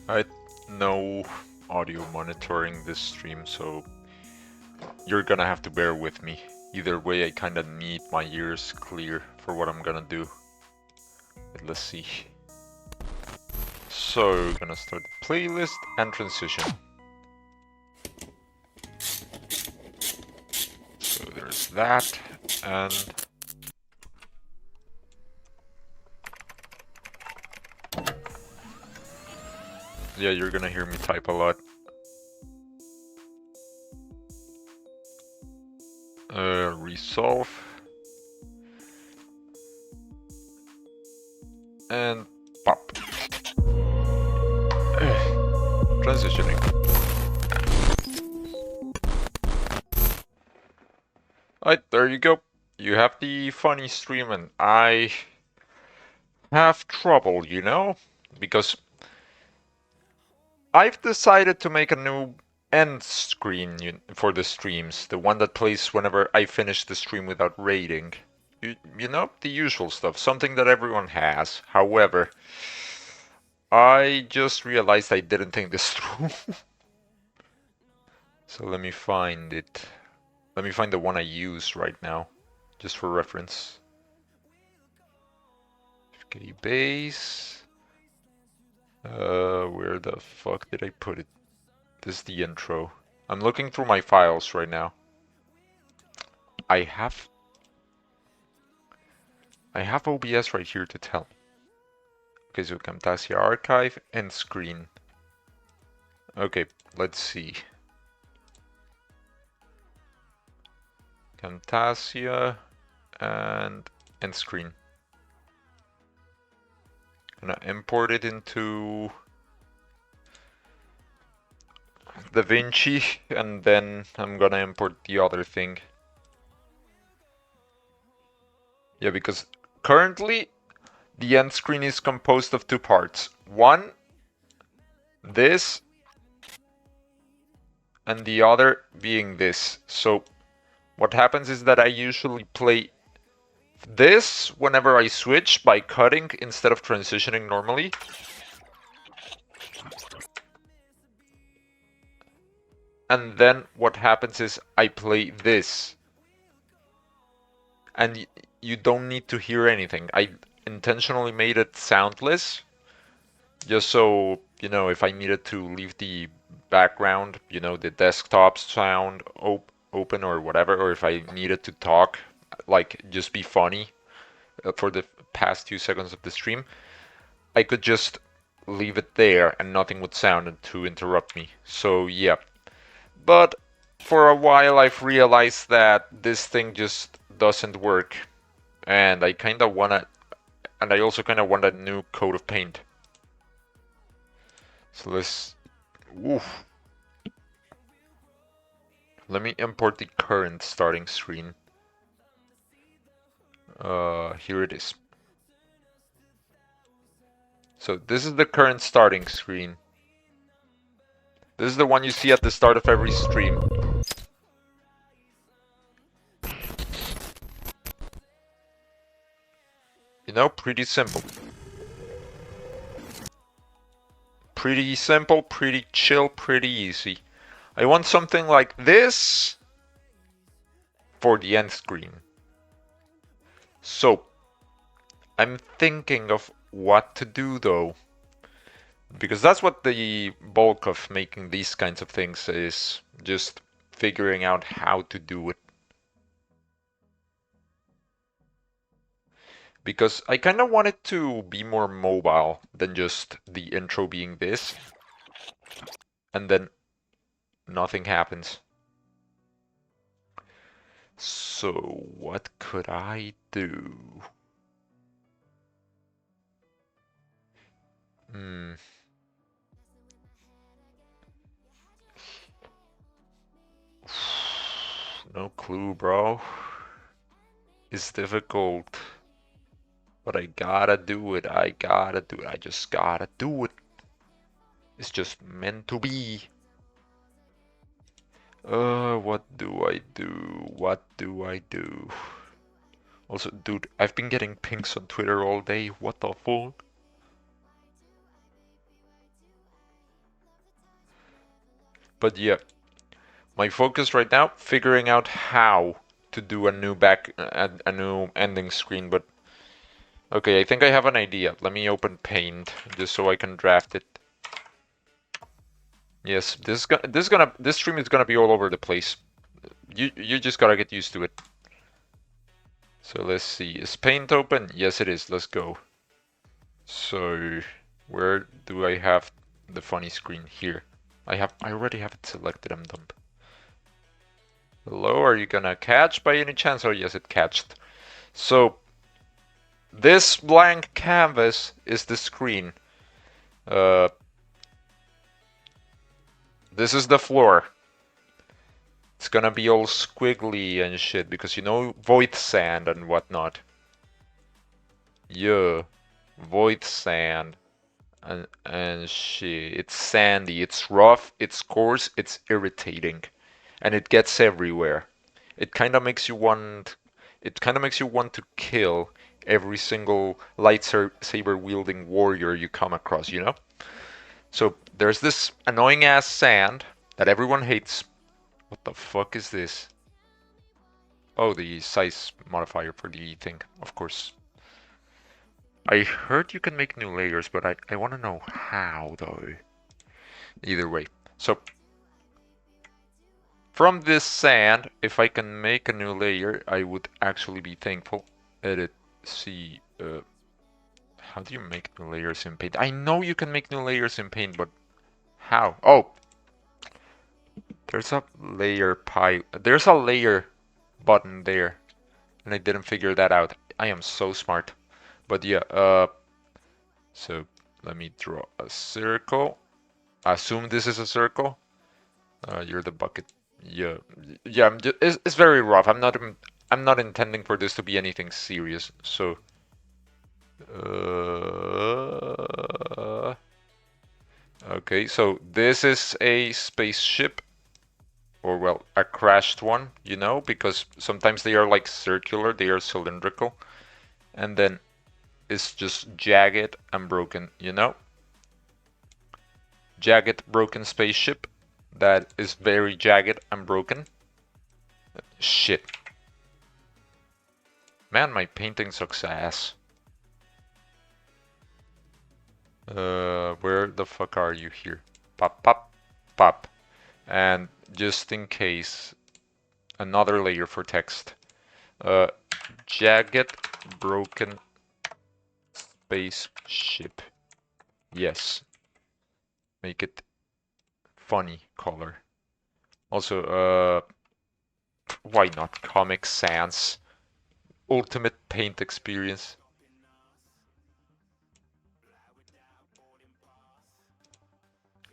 I no audio monitoring this stream, so you're gonna have to bear with me. Either way, I kinda need my ears clear for what I'm gonna do. But let's see. So, gonna start the playlist and transition. So there's that, and yeah, you're gonna hear me type a lot. Resolve. And pop. Transitioning. Alright, there you go. You have the funny stream and I have trouble, you know? Because I've decided to make a new end screen for the streams. The one that plays whenever I finish the stream without rating. You know, the usual stuff. Something that everyone has. However, I just realized I didn't think this through. So let me find it. Let me find the one I use right now, just for reference. Okay, base. Where the fuck did I put it? This is the intro. I'm looking through my files right now. I have OBS right here to tell. Okay, so Camtasia archive and screen. Okay, let's see. Camtasia and screen. Gonna import it into DaVinci, and then I'm gonna import the other thing. Yeah, because currently the end screen is composed of two parts. One, this, and the other being this. So what happens is that I usually play this whenever I switch by cutting instead of transitioning normally. And then what happens is I play this. And you don't need to hear anything. I intentionally made it soundless, just so, you know, if I needed to leave the background, you know, the desktop sound open or whatever, or if I needed to talk, like just be funny for the past 2 seconds of the stream, I could just leave it there and nothing would sound to interrupt me. So yeah, but for a while I've realized that this thing just doesn't work, and I also kind of want a new coat of paint. So let me import the current starting screen. Here it is. So this is the current starting screen. This is the one you see at the start of every stream. You know, pretty simple. Pretty simple, pretty chill, pretty easy. I want something like this for the end screen. So, I'm thinking of what to do though. Because that's what the bulk of making these kinds of things is, just figuring out how to do it. Because I kind of want it to be more mobile than just the intro being this, and then nothing happens. So what could I do? No clue, bro. It's difficult. But I gotta do it. I gotta do it. I just gotta do it. It's just meant to be. What do I do? What do I do? Also, dude, I've been getting pinks on Twitter all day. What the fuck? But yeah, my focus right now, figuring out how to do a new ending screen. But okay, I think I have an idea. Let me open Paint just so I can draft it. Yes, this stream is gonna be all over the place. You just gotta get used to it. So let's see. Is Paint open? Yes, it is. Let's go. So where do I have the funny screen? Here. I already have it selected. I'm dumb. Hello, are you gonna catch by any chance? Oh yes, it catched. So this blank canvas is the screen. Uh, this is the floor. It's gonna be all squiggly and shit because you know void sand and whatnot. Yeah, void sand and shit. It's sandy, it's rough, it's coarse, it's irritating, and it gets everywhere. It kind of makes you want. It kind of makes you want to kill every single lightsaber wielding warrior you come across. You know. So there's this annoying ass sand that everyone hates. What the fuck is this? Oh, the size modifier for the thing, of course. I heard you can make new layers, but I want to know how, though. Either way. So, from this sand, if I can make a new layer, I would actually be thankful. Edit, see, how do you make new layers in Paint? I know you can make new layers in Paint, but how? Oh, there's a there's a layer button there, and I didn't figure that out. I am so smart. But yeah, so let me draw a circle. Assume this is a circle. You're the bucket. Yeah, yeah. It's very rough. I'm not intending for this to be anything serious. So, okay. So this is a spaceship, or well, a crashed one. You know, because sometimes they are like circular, they are cylindrical, and then it's just jagged and broken. You know. Jagged, broken spaceship that is very jagged and broken. Shit. Man, my painting sucks ass. Where the fuck are you here? Pop, pop, pop. And just in case, another layer for text. Jagged, broken spaceship. Yes. Make it funny color. Also, why not Comic Sans? Ultimate paint experience.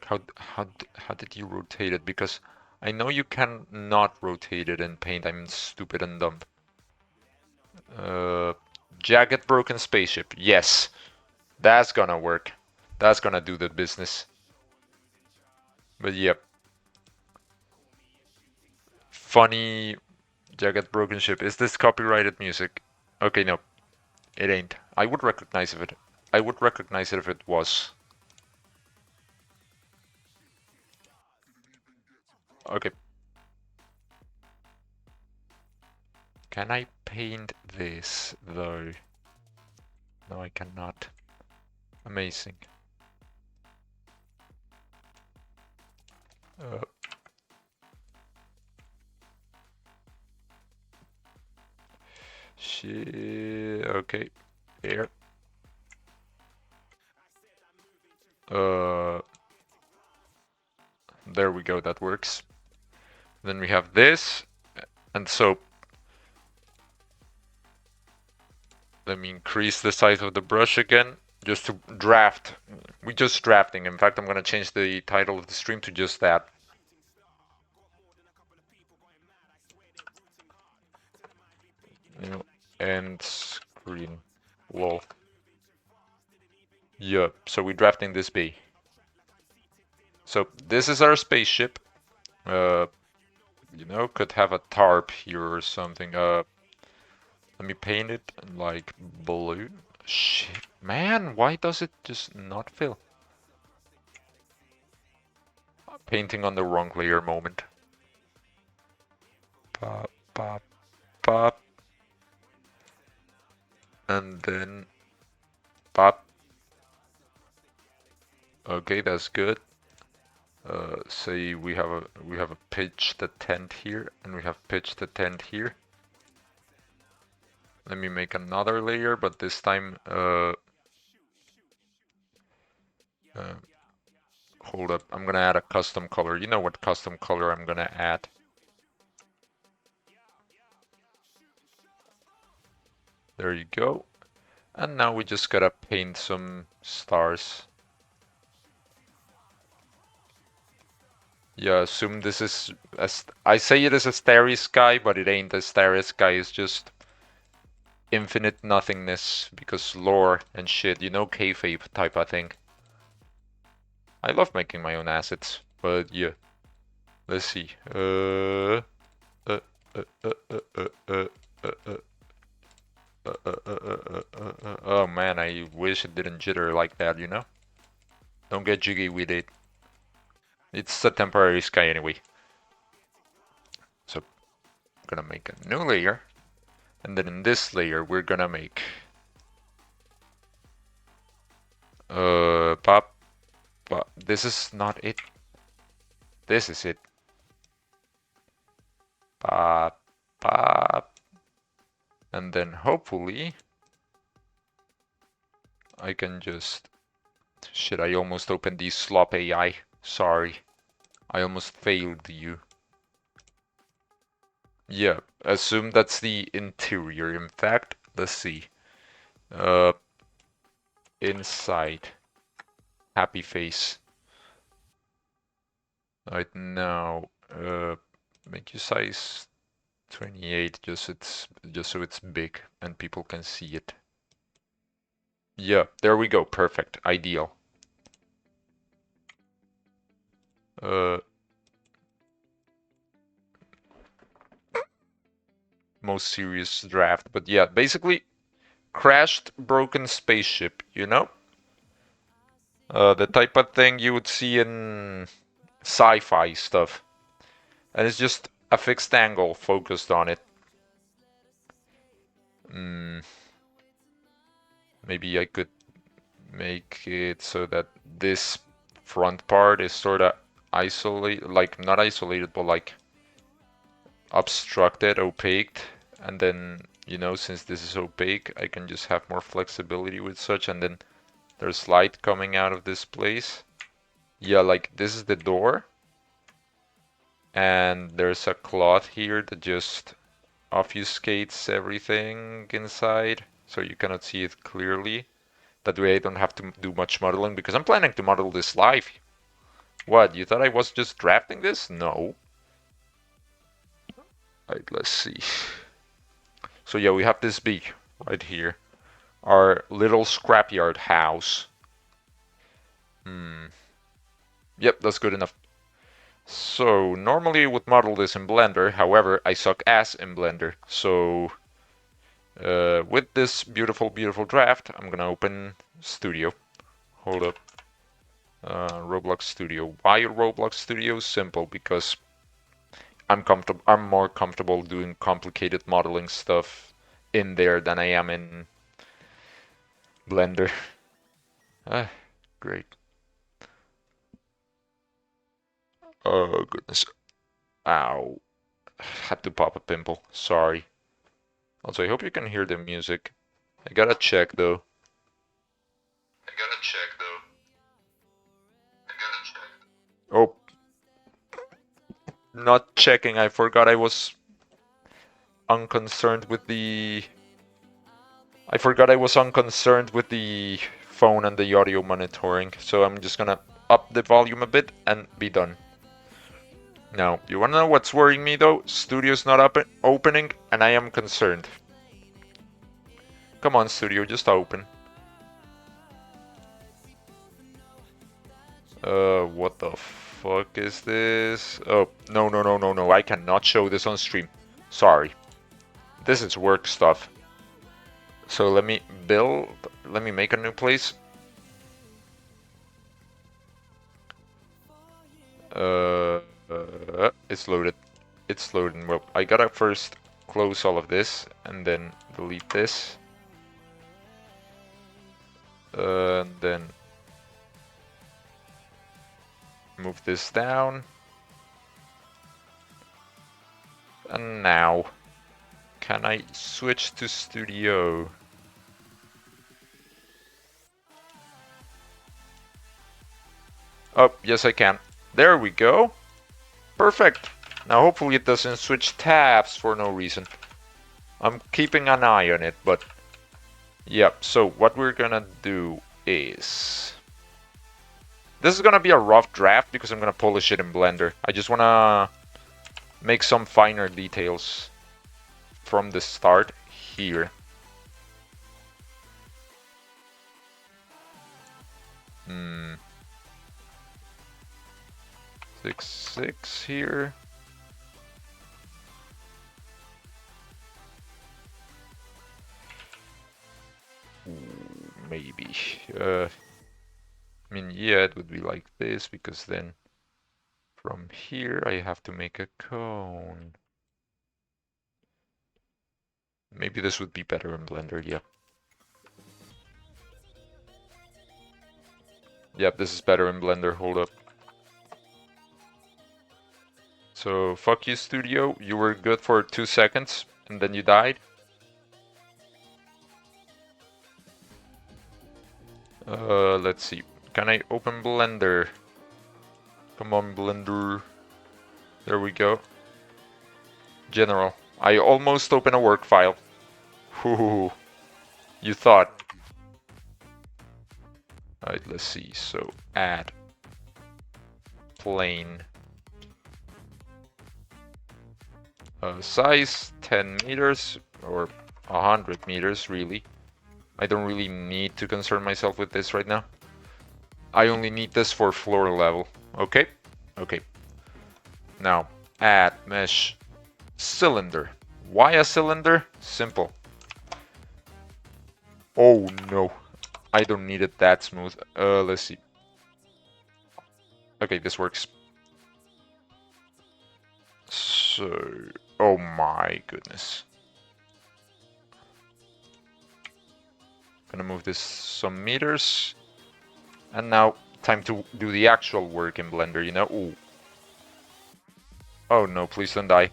How did you rotate it? Because I know you can not rotate it in Paint. I'm stupid and dumb. Jagged broken spaceship. Yes, that's gonna work. That's gonna do the business. But yep. Funny jagged broken ship. Is this copyrighted music? Okay, no, it ain't. I would recognize it. I would recognize it if it was. Okay. Can I paint this though? No, I cannot. Amazing. Shit. Okay. Here. There we go. That works. Then we have this, and so let me increase the size of the brush again, just to draft. We're just drafting. In fact, I'm gonna change the title of the stream to just that. End screen. Lol. Yup. So we're drafting this B. So this is our spaceship. You know, could have a tarp here or something. Let me paint it like blue. Shit, man, why does it just not fill? painting on the wrong layer moment. Pop, pop, pop. And then pop. Okay, that's good. Say we have a pitch the tent here, and we have pitched the tent here. Let me make another layer, but this time hold up, I'm gonna add a custom color. You know what custom color I'm gonna add. There you go. And now we just gotta paint some stars. Yeah, assume this is, I say it is a starry sky, but it ain't a starry sky, it's just infinite nothingness, because lore and shit, you know, kayfabe type of thing. I love making my own assets, but yeah. Let's see. Oh man, I wish it didn't jitter like that, you know? Don't get jiggy with it. It's a temporary sky anyway. So I'm gonna make a new layer, and then in this layer we're gonna make pop. But this is not it. This is it. Pop, pop, and then hopefully I can just. Shit! I almost opened the slop AI. Sorry, I almost failed you. Yeah, assume that's the interior. In fact, let's see. Inside. Happy face. Right now, make your size 28, just so it's big and people can see it. Yeah, there we go. Perfect. Ideal. Most serious draft, but yeah, basically crashed, broken spaceship, you know? The type of thing you would see in sci-fi stuff. And it's just a fixed angle focused on it. Maybe I could make it so that this front part is sort of isolated, like not isolated, but like obstructed, opaqued, and then, you know, since this is opaque, I can just have more flexibility with such, and then there's light coming out of this place. Yeah, like this is the door, and there's a cloth here that just obfuscates everything inside, so you cannot see it clearly. That way I don't have to do much modeling, because I'm planning to model this live. What, you thought I was just drafting this? No. Alright, let's see. So yeah, we have this big right here. Our little scrapyard house. Yep, that's good enough. So normally I would model this in Blender, however, I suck ass in Blender. So with this beautiful, beautiful draft, I'm gonna open Studio. Hold up. Roblox Studio. Why Roblox Studio? Simple, because I'm more comfortable doing complicated modeling stuff in there than I am in Blender. Great. Oh goodness. Ow. Had to pop a pimple. Sorry. Also, I hope you can hear the music. I gotta check though. Oh. Not checking. I forgot I was unconcerned with the... I forgot I was unconcerned with the phone and the audio monitoring. So I'm just gonna up the volume a bit and be done. Now, you wanna know what's worrying me though? Studio's not opening and I am concerned. Come on, Studio, just open. What the fuck is this? Oh, no, I cannot show this on stream. Sorry. This is work stuff. So let me make a new place. It's loaded. It's loading. Well, I gotta first close all of this and then delete this. And then move this down. And now, can I switch to Studio? Oh, yes I can. There we go. Perfect. Now hopefully it doesn't switch tabs for no reason. I'm keeping an eye on it, but yep. So what we're gonna do is, this is gonna be a rough draft because I'm gonna polish it in Blender. I just wanna make some finer details from the start here. 6 here. Ooh, maybe. I mean, yeah, it would be like this because then from here I have to make a cone. Maybe this would be better in Blender, yeah. Yep, this is better in Blender, hold up. So, fuck you, Studio. You were good for 2 seconds, and then you died. Let's see. Can I open Blender? Come on, Blender. There we go. General. I almost opened a work file. Ooh, you thought. Alright, let's see. So, add plane. Size 10 meters or 100 meters, really. I don't really need to concern myself with this right now. I only need this for floor level. Okay? Okay. Now, add mesh cylinder. Why a cylinder? Simple. Oh no. I don't need it that smooth. Let's see. Okay, this works. So, oh my goodness. Gonna move this some meters. And now, time to do the actual work in Blender, you know? Ooh. Oh no, please don't die.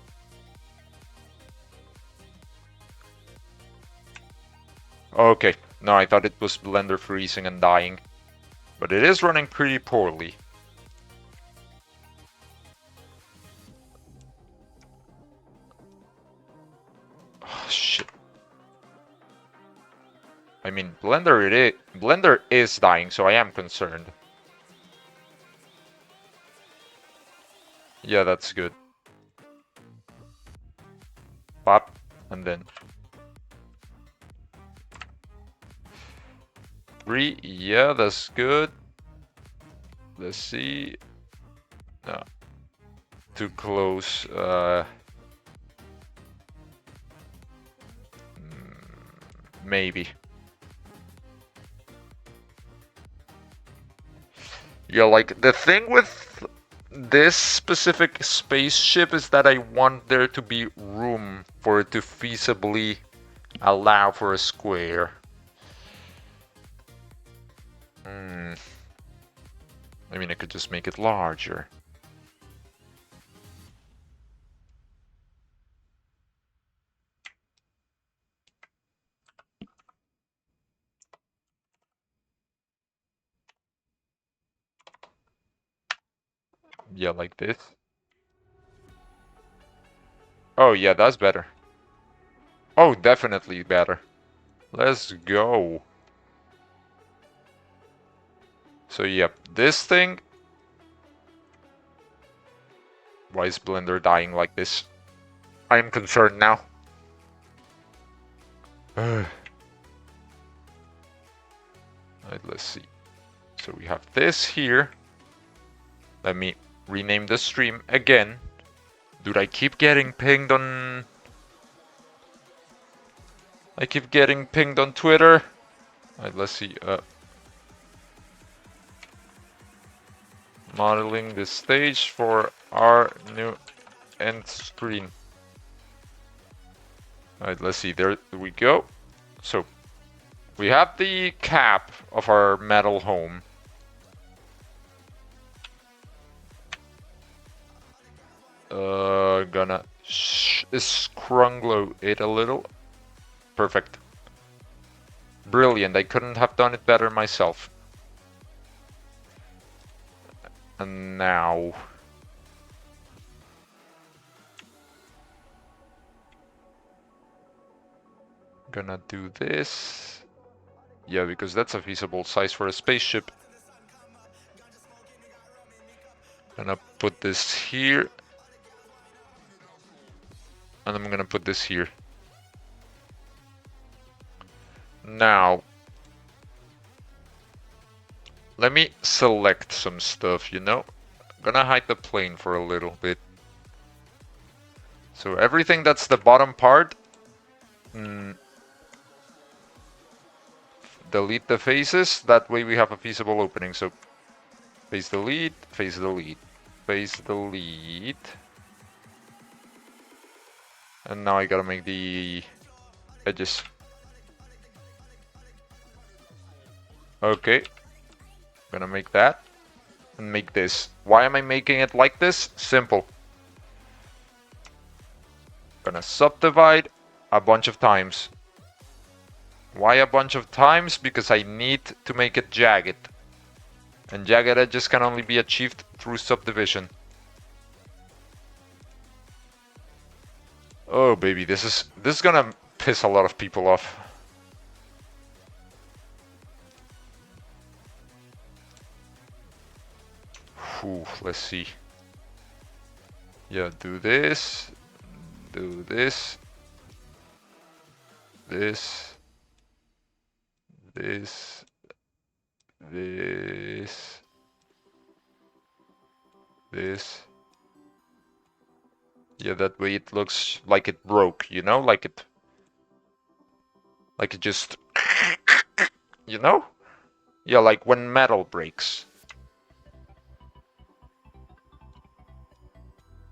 Okay, no, I thought it was Blender freezing and dying. But it is running pretty poorly. Oh, shit. I mean, Blender is dying, so I am concerned. Yeah, that's good. Pop, and then 3. Yeah, that's good. Let's see. No. Too close. Maybe. Yeah, like the thing with this specific spaceship is that I want there to be room for it to feasibly allow for a square. I mean, I could just make it larger. Yeah, like this. Oh, yeah, that's better. Oh, definitely better. Let's go. So, yep, this thing. Why is Blender dying like this? I am concerned now. Alright, let's see. So we have this here. Let me rename the stream again. Dude, I keep getting pinged on... I keep getting pinged on Twitter. Alright, let's see. modeling the stage for our new end screen. Alright, let's see, there we go. So, we have the cap of our metal home. Gonna scrunglo it a little. Perfect. Brilliant, I couldn't have done it better myself. And now... gonna do this. Yeah, because that's a feasible size for a spaceship. Gonna put this here. And I'm gonna put this here. Now, let me select some stuff, you know? I'm gonna hide the plane for a little bit. So everything that's the bottom part, delete the faces, that way we have a feasible opening. So face delete, face delete, face delete. And now I gotta make the edges. Okay, gonna make that and make this. Why am I making it like this? Simple. Gonna subdivide a bunch of times. Why a bunch of times? Because I need to make it jagged. And jagged edges can only be achieved through subdivision. Oh baby, this is gonna piss a lot of people off. Whew, let's see. Yeah, do this, this, this, this, this. Yeah, that way it looks like it broke, you know, like it just, you know? Yeah, like when metal breaks.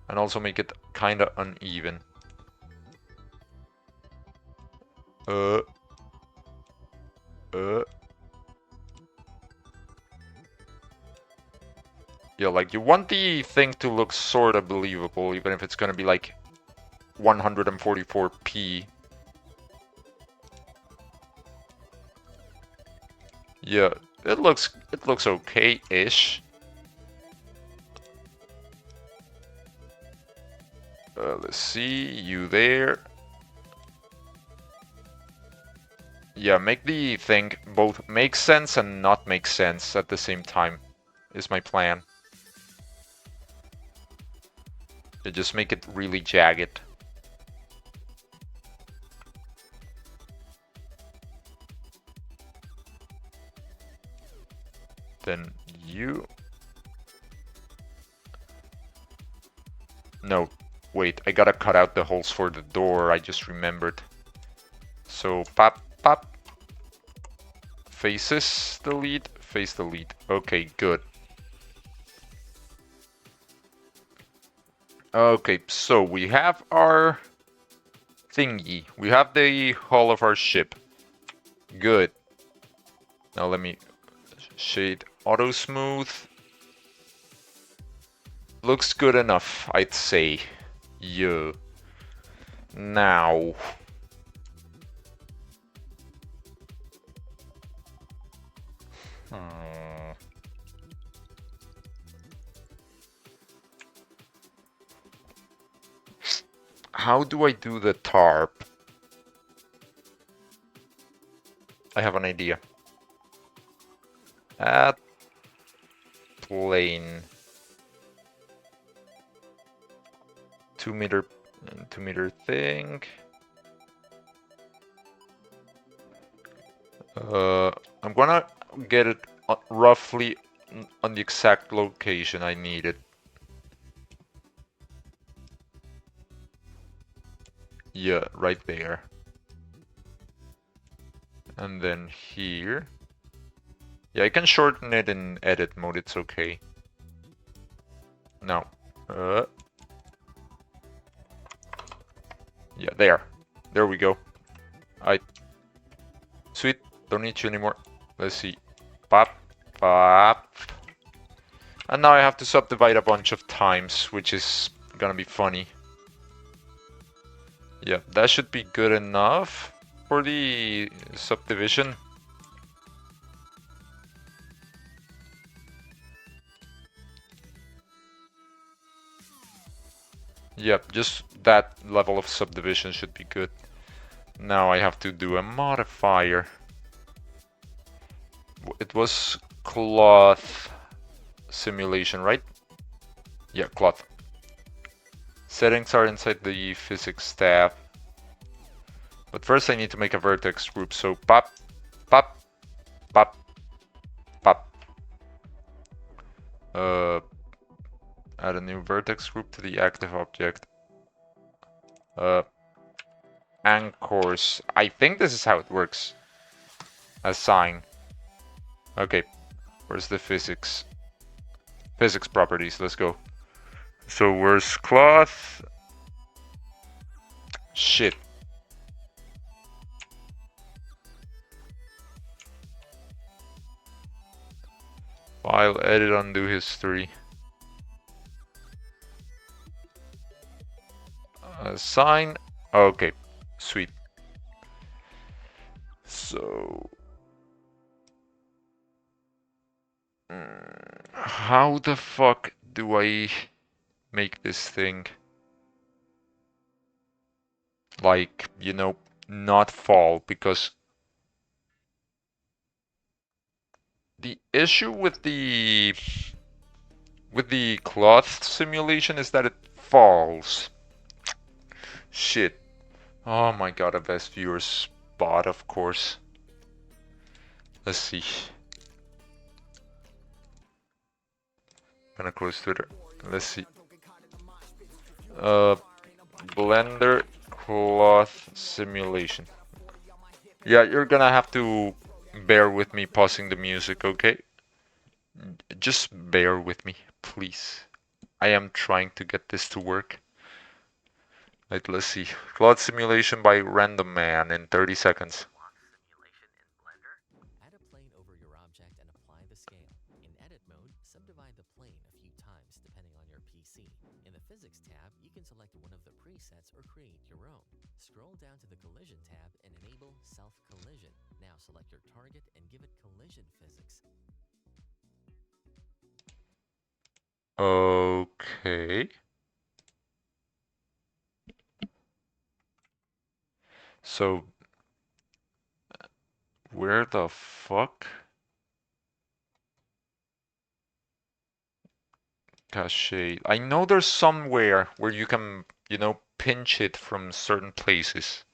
And also make it kinda uneven. Yeah, like you want the thing to look sorta believable, even if it's gonna be like 144p. Yeah, it looks okay-ish. Let's see, you there. Yeah, make the thing both make sense and not make sense at the same time, is my plan. Yeah, just make it really jagged. Then you... No, wait, I gotta cut out the holes for the door, I just remembered. So, pop, pop. Faces delete, face delete. Okay, good. Okay, so we have our thingy. We have the hull of our ship. Good. Now let me shade auto smooth. Looks good enough, I'd say. Yeah. Now. How do I do the tarp? I have an idea. Add plane. 2 meter thing. I'm gonna get it roughly on the exact location I need it. Yeah, right there. And then here. Yeah, I can shorten it in edit mode, it's okay. No. Yeah, there. There we go. I Sweet. Don't need you anymore. Let's see. Pop. Pop. And now I have to subdivide a bunch of times, which is gonna be funny. Yeah, that should be good enough for the subdivision. Yep, just that level of subdivision should be good. Now I have to do a modifier. It was cloth simulation, right? Yeah, cloth. Settings are inside the physics tab. But first I need to make a vertex group, so pop, pop, pop, pop. Add a new vertex group to the active object. Anchors. I think this is how it works. Assign. Okay, where's the physics? Physics properties, let's go. So where's cloth? Shit. File, edit, undo history. Assign. Okay, sweet. So how the fuck do I make this thing like, you know, not fall? Because the issue with the cloth simulation is that it falls. Shit. Oh my god, a best viewer spot, of course. Let's see. Gonna close Twitter. Let's see. Blender cloth simulation. Yeah, you're gonna have to bear with me pausing the music, okay? Just bear with me, please. I am trying to get this to work. Right, let's see. Cloth simulation by Random Man in 30 seconds. Add a plane over your object and apply the scale. In edit mode, subdivide the plane a few times depending on your PC. In the physics tab, you can select one of the presets or create your own. Scroll down to the collision tab and enable self-collision. Now select your target and give it collision physics. Okay. So, where the fuck? Cache. I know there's somewhere where you can, you know, pinch it from certain places.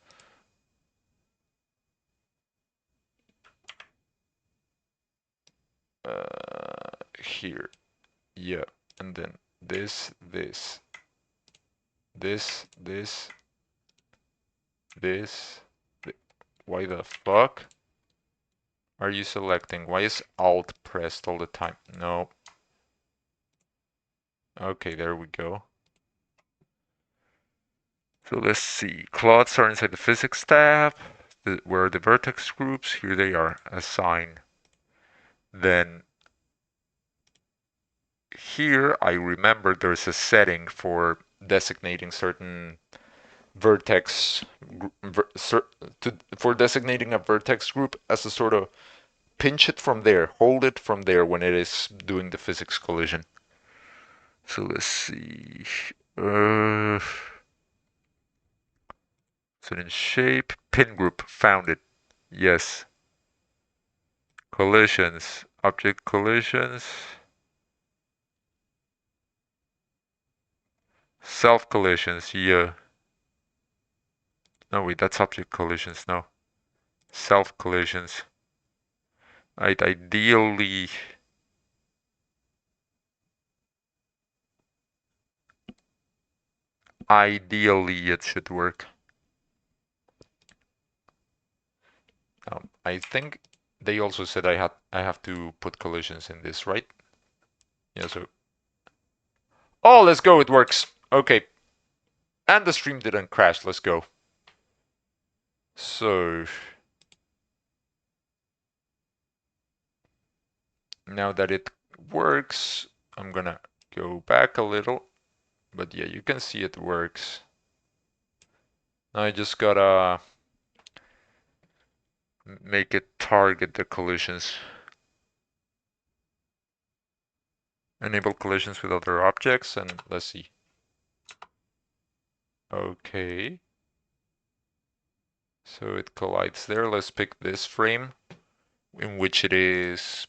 Here. Yeah. And then this, this, this, this, this. Why the fuck are you selecting? Why is Alt pressed all the time? No. Okay, there we go. So let's see. Cloths are inside the physics tab. Where are the vertex groups? Here they are. Assign. Then here I remember there's a setting for designating certain vertex for designating a vertex group as a sort of pinch it from there, hold it from there when it is doing the physics collision. So let's see. So in shape, pin group, found it. Yes. Collisions, object collisions. Self collisions, yeah. No, wait, that's object collisions, no. Self collisions. Right, ideally it should work. I think they also said I have to put collisions in this, right? Yeah, so Oh, let's go. It works. Okay. And the stream didn't crash. Let's go. So now that it works, I'm gonna go back a little. But yeah, you can see it works. I just gotta make it target the collisions. Enable collisions with other objects, and let's see. Okay. So it collides there. Let's pick this frame in which it is,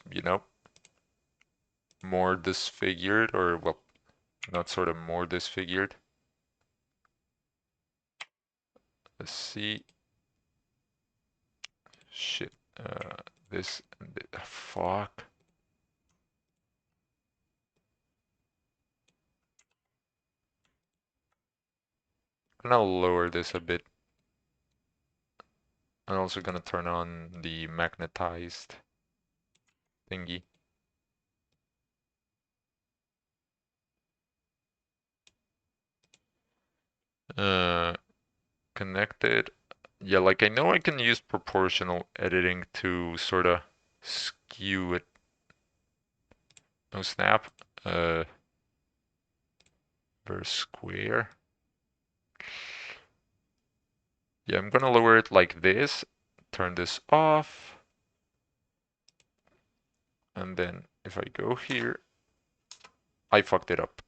more disfigured, or well, not sort of more disfigured. Let's see. Shit. This. Fuck. I'm gonna lower this a bit. I'm also gonna turn on the magnetized thingy. Uh, Connected. Yeah, like I know I can use proportional editing to sort of skew it. No snap. Per square. Yeah, I'm gonna lower it like this. Turn this off. And then if I go here, I fucked it up.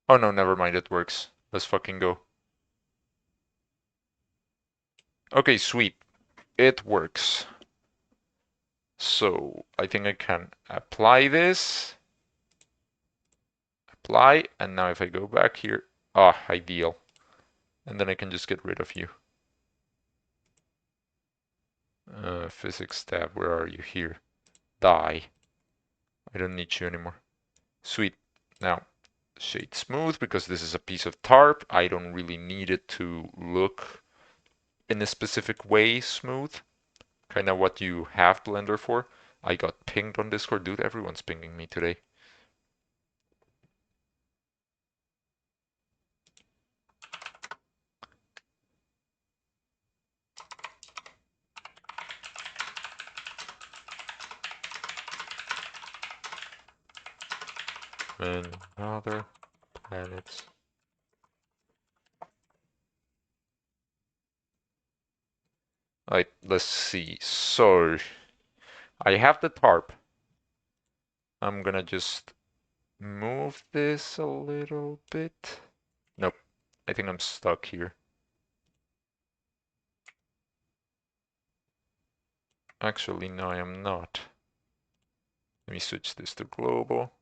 Oh no, never mind, it works. Let's fucking go. Okay, sweet. It works. So I think I can apply this. Apply, and now if I go back here, ideal. And then I can just get rid of you. Physics tab, where are you? Here. Die. I don't need you anymore. Sweet. Now, shade smooth, because this is a piece of tarp. I don't really need it to look in a specific way smooth. Kind of what you have Blender for. I got pinged on Discord. Dude, everyone's pinging me today. And other planets. Alright, let's see. So, I have the tarp. I'm gonna just move this a little bit. Nope, I think I'm stuck here. Actually, no, I am not. Let me switch this to global.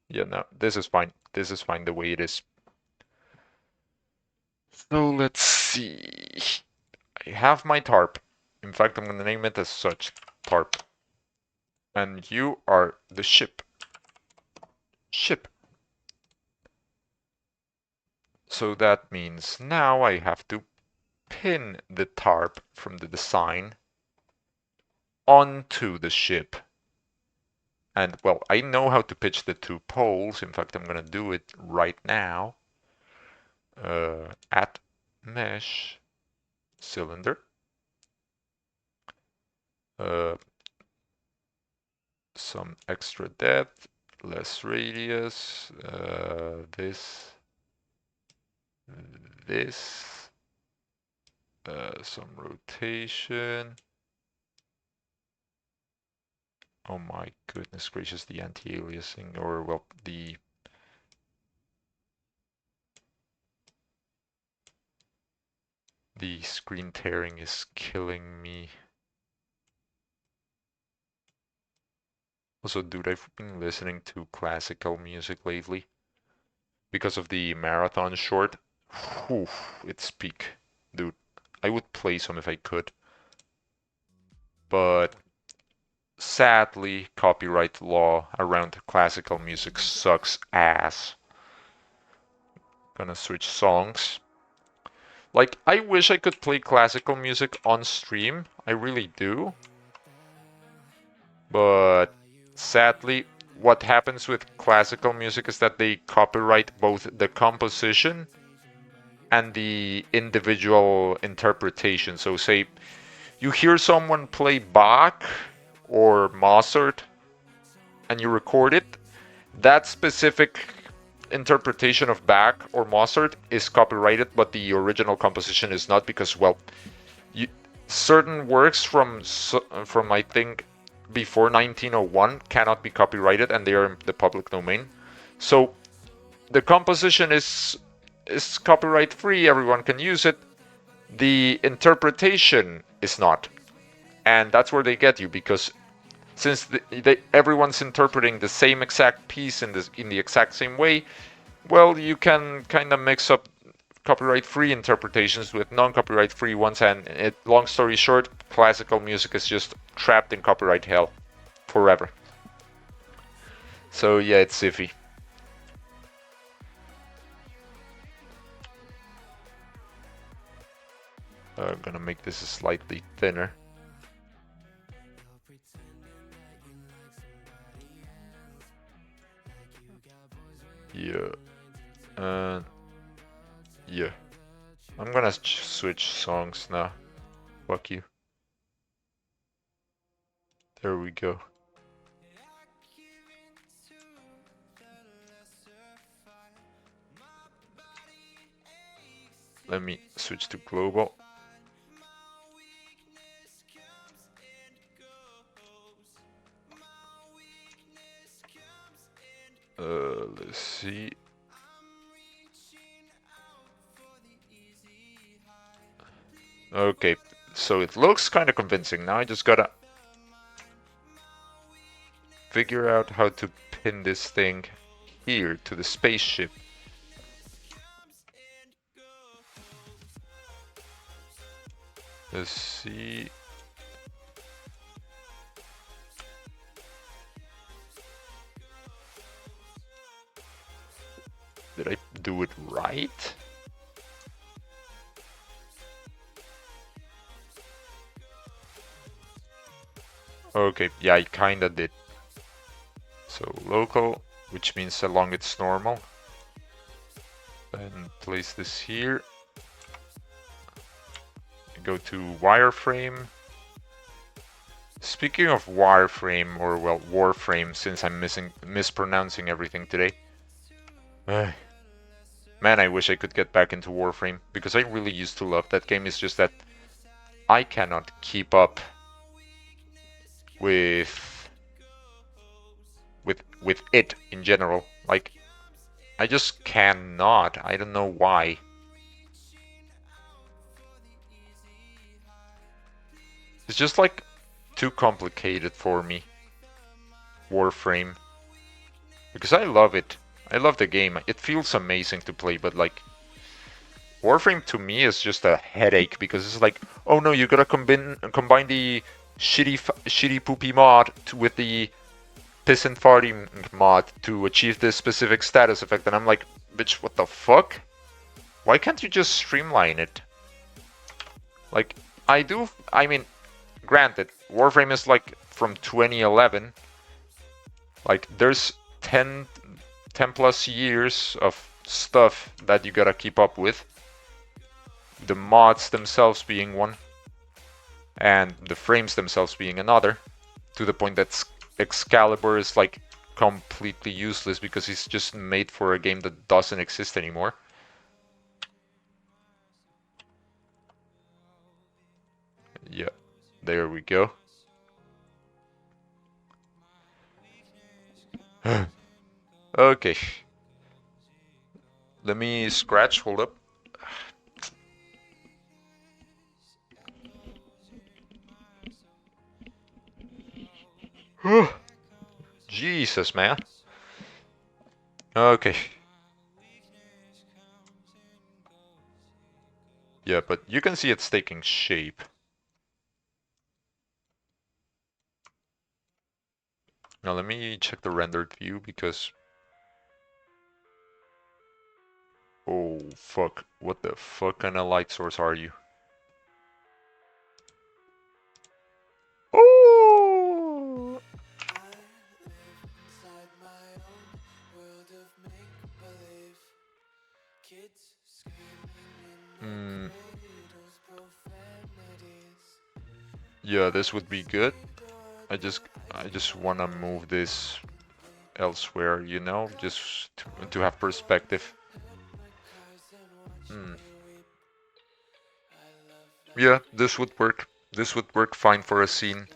Yeah, no, this is fine. This is fine the way it is. So let's see. I have my tarp. In fact, I'm gonna name it as such, tarp. And you are the ship. Ship. So that means now I have to pin the tarp from the design onto the ship. And well, I know how to pitch the two poles. In fact, I'm gonna do it right now. At mesh cylinder. Some extra depth, less radius, this, some rotation. Oh my goodness gracious, the anti-aliasing, or well, the screen tearing is killing me. Also, dude, I've been listening to classical music lately because of the marathon short. Whew, it's peak, dude. I would play some if I could, but sadly, copyright law around classical music sucks ass. Gonna switch songs. Like, I wish I could play classical music on stream. I really do. But sadly, what happens with classical music is that they copyright both the composition and the individual interpretation. So say you hear someone play Bach or Mozart and you record it, that specific interpretation of Bach or Mozart is copyrighted, but the original composition is not because, well, you, certain works from I think before 1901 cannot be copyrighted and they are in the public domain. So the composition is copyright free, everyone can use it. The interpretation is not. And that's where they get you because since everyone's interpreting the same exact piece in the exact same way, well, you can kind of mix up copyright-free interpretations with non-copyright-free ones, and long story short, classical music is just trapped in copyright hell forever. So yeah, it's iffy. I'm gonna make this slightly thinner. Yeah. Yeah. I'm gonna switch songs now. Fuck you. There we go. Let me switch to global. Let's see. Okay, so it looks kind of convincing. Now I just gotta figure out how to pin this thing here to the spaceship. Let's see. Did I do it right? Okay, yeah, I kinda did. So local, which means along its normal. Then place this here. Go to wireframe. Speaking of wireframe, or well, warframe, since I'm mispronouncing everything today. Man, I wish I could get back into Warframe, because I really used to love that game. It's just that I cannot keep up with with it in general. Like, I just cannot. I don't know why. It's just like too complicated for me. Warframe. Because I love it. I love the game. It feels amazing to play, but like Warframe to me is just a headache because it's like, oh no, you gotta combine the shitty poopy mod with the piss and farting mod to achieve this specific status effect, and I'm like, bitch, what the fuck? Why can't you just streamline it? Like, I mean, granted, Warframe is like from 2011. Like, there's 10 plus years of stuff that you gotta keep up with. The mods themselves being one, and the frames themselves being another, to the point that Excalibur is like completely useless because it's just made for a game that doesn't exist anymore. Yeah, there we go. Okay. Let me scratch, hold up. Jesus, man. Okay. Yeah, but you can see it's taking shape. Now let me check the rendered view because... Oh, fuck. What the fuck kind of light source are you? Oh! Mm, yeah, this would be good. I just want to move this elsewhere, you know, just to have perspective. Hmm. Yeah, this would work. This would work fine for a scene.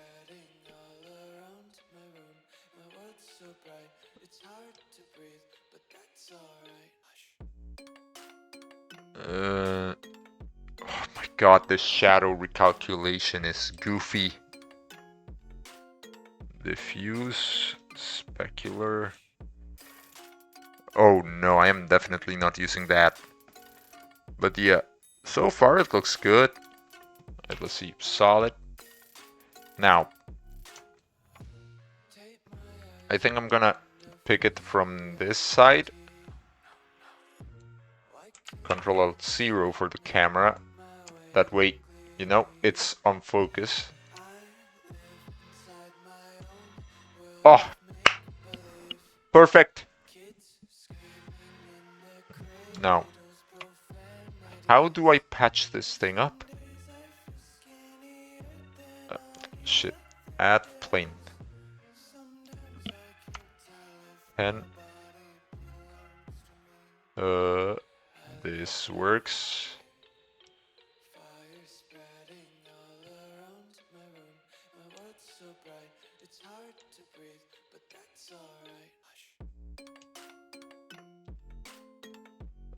Oh my god, this shadow recalculation is goofy. Diffuse, specular. Oh no, I am definitely not using that. But yeah, so far it looks good. Let's see, solid. Now, I think I'm gonna pick it from this side. Control Alt 0 for the camera. That way, you know, it's on focus. Oh, perfect. Now, how do I patch this thing up? Shit. Add plane. And this works.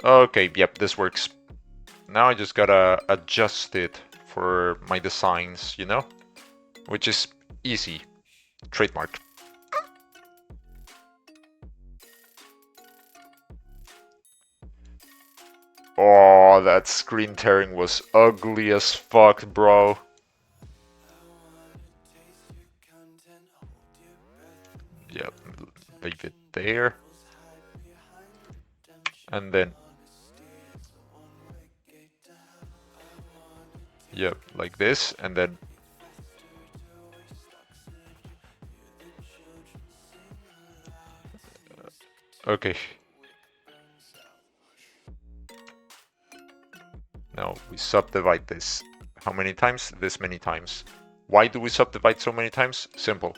Okay, yep, this works. Now I just gotta adjust it for my designs, you know? Which is easy. Trademark. Oh, that screen tearing was ugly as fuck, bro. Yep, leave it there. And then, yep, like this, and then okay. Now we subdivide this. How many times? This many times. Why do we subdivide so many times? Simple.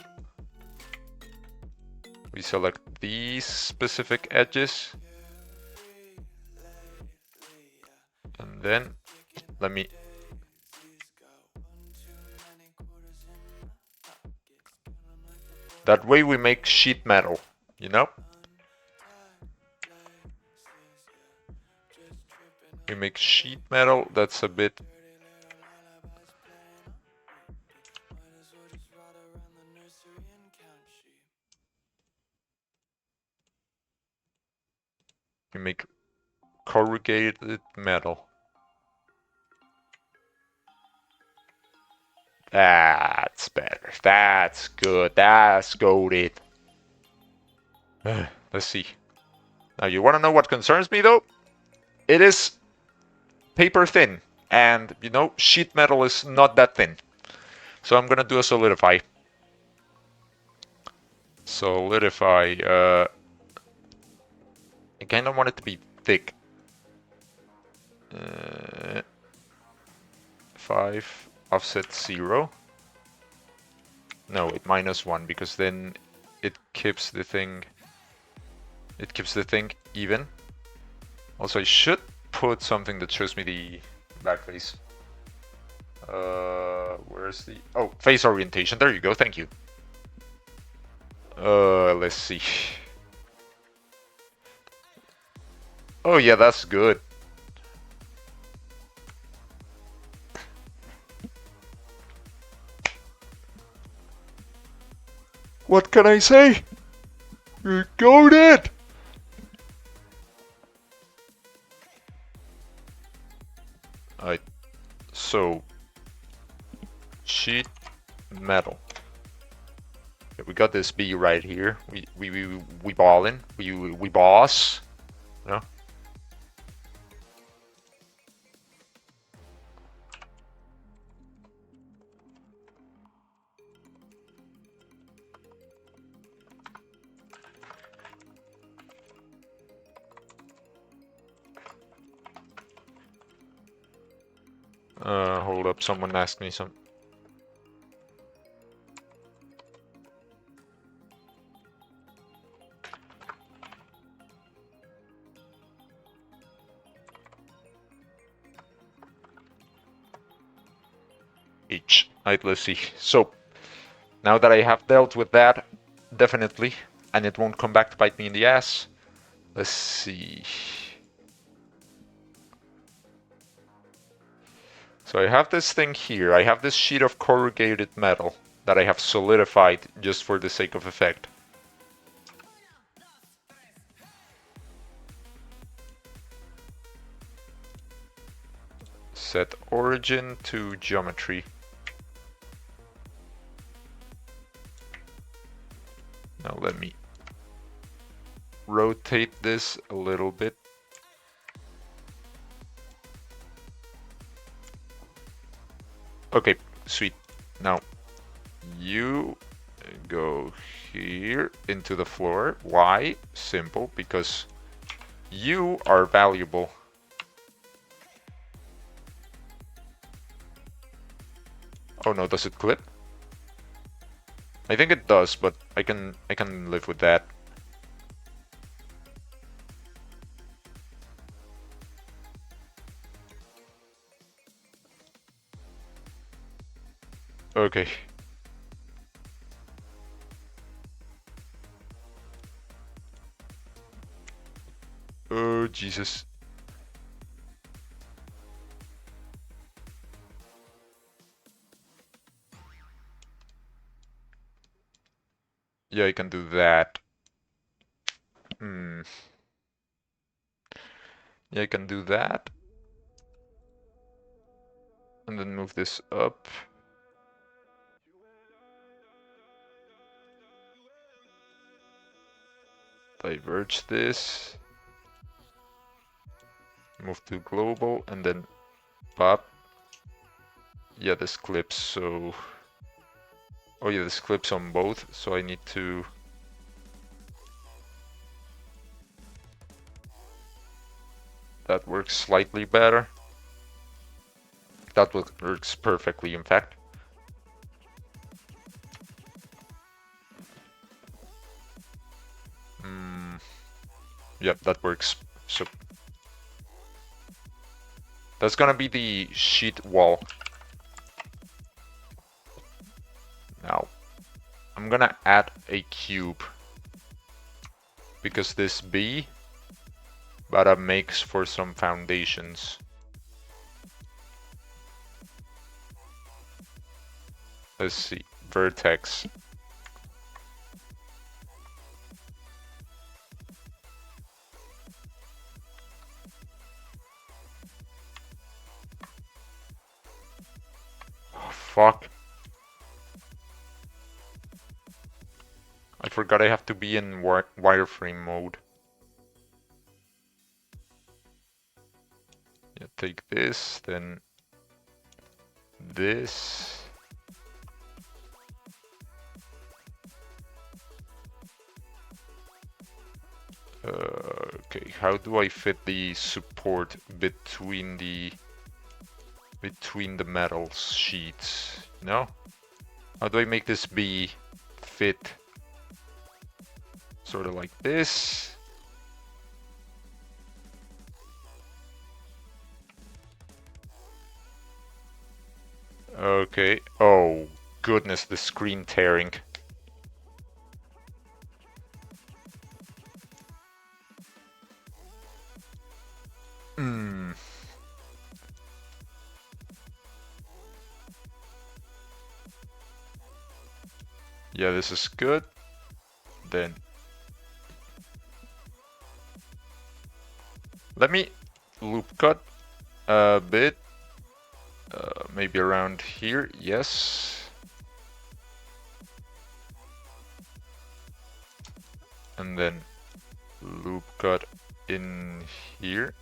We select these specific edges. And then let me... That way we make sheet metal, you know? We make sheet metal, that's a bit... We make corrugated metal. That's better. That's good. That's goated. Let's see. Now, you want to know what concerns me, though? It is paper thin. And, you know, sheet metal is not that thin. So I'm going to do a solidify. Solidify. I kind of want it to be thick. 5, offset 0. No, it -1 because then it keeps the thing. It keeps the thing even. Also, I should put something that shows me the back face. Where's the... Oh, face orientation. There you go. Thank you. Let's see. Oh yeah, that's good. What can I say? You're goated! Alright, so sheet metal. Okay, we got this B right here. We ballin'. We boss. You know? Hold up, someone asked me some. Right, let's see. So now that I have dealt with that, definitely, and it won't come back to bite me in the ass. Let's see. So I have this thing here. I have this sheet of corrugated metal that I have solidified just for the sake of effect. Set origin to geometry. Now let me rotate this a little bit. Okay, sweet. Now you go here into the floor. Why? Simple, because you are valuable. Oh no, does it clip? I think it does, but I can live with that. Okay. Oh Jesus. Yeah, I can do that. Yeah, I can do that. And then move this up. Diverge this. Move to global and then pop. Yeah, this clips, so... Oh yeah, this clips on both, so I need to... That works slightly better. That works perfectly, in fact. Yep, that works. So that's gonna be the sheet wall. Now, I'm gonna add a cube because this B bada makes for some foundations. Let's see, vertex. Oh, fuck. I forgot I have to be in wireframe mode. Yeah, take this, then this. Okay, how do I fit the support between the metal sheets? No? How do I make this be fit? Sort of like this. Okay. Oh, goodness, the screen tearing. Yeah, this is good. Then let me loop cut a bit. Maybe around here. Yes. And then loop cut in here.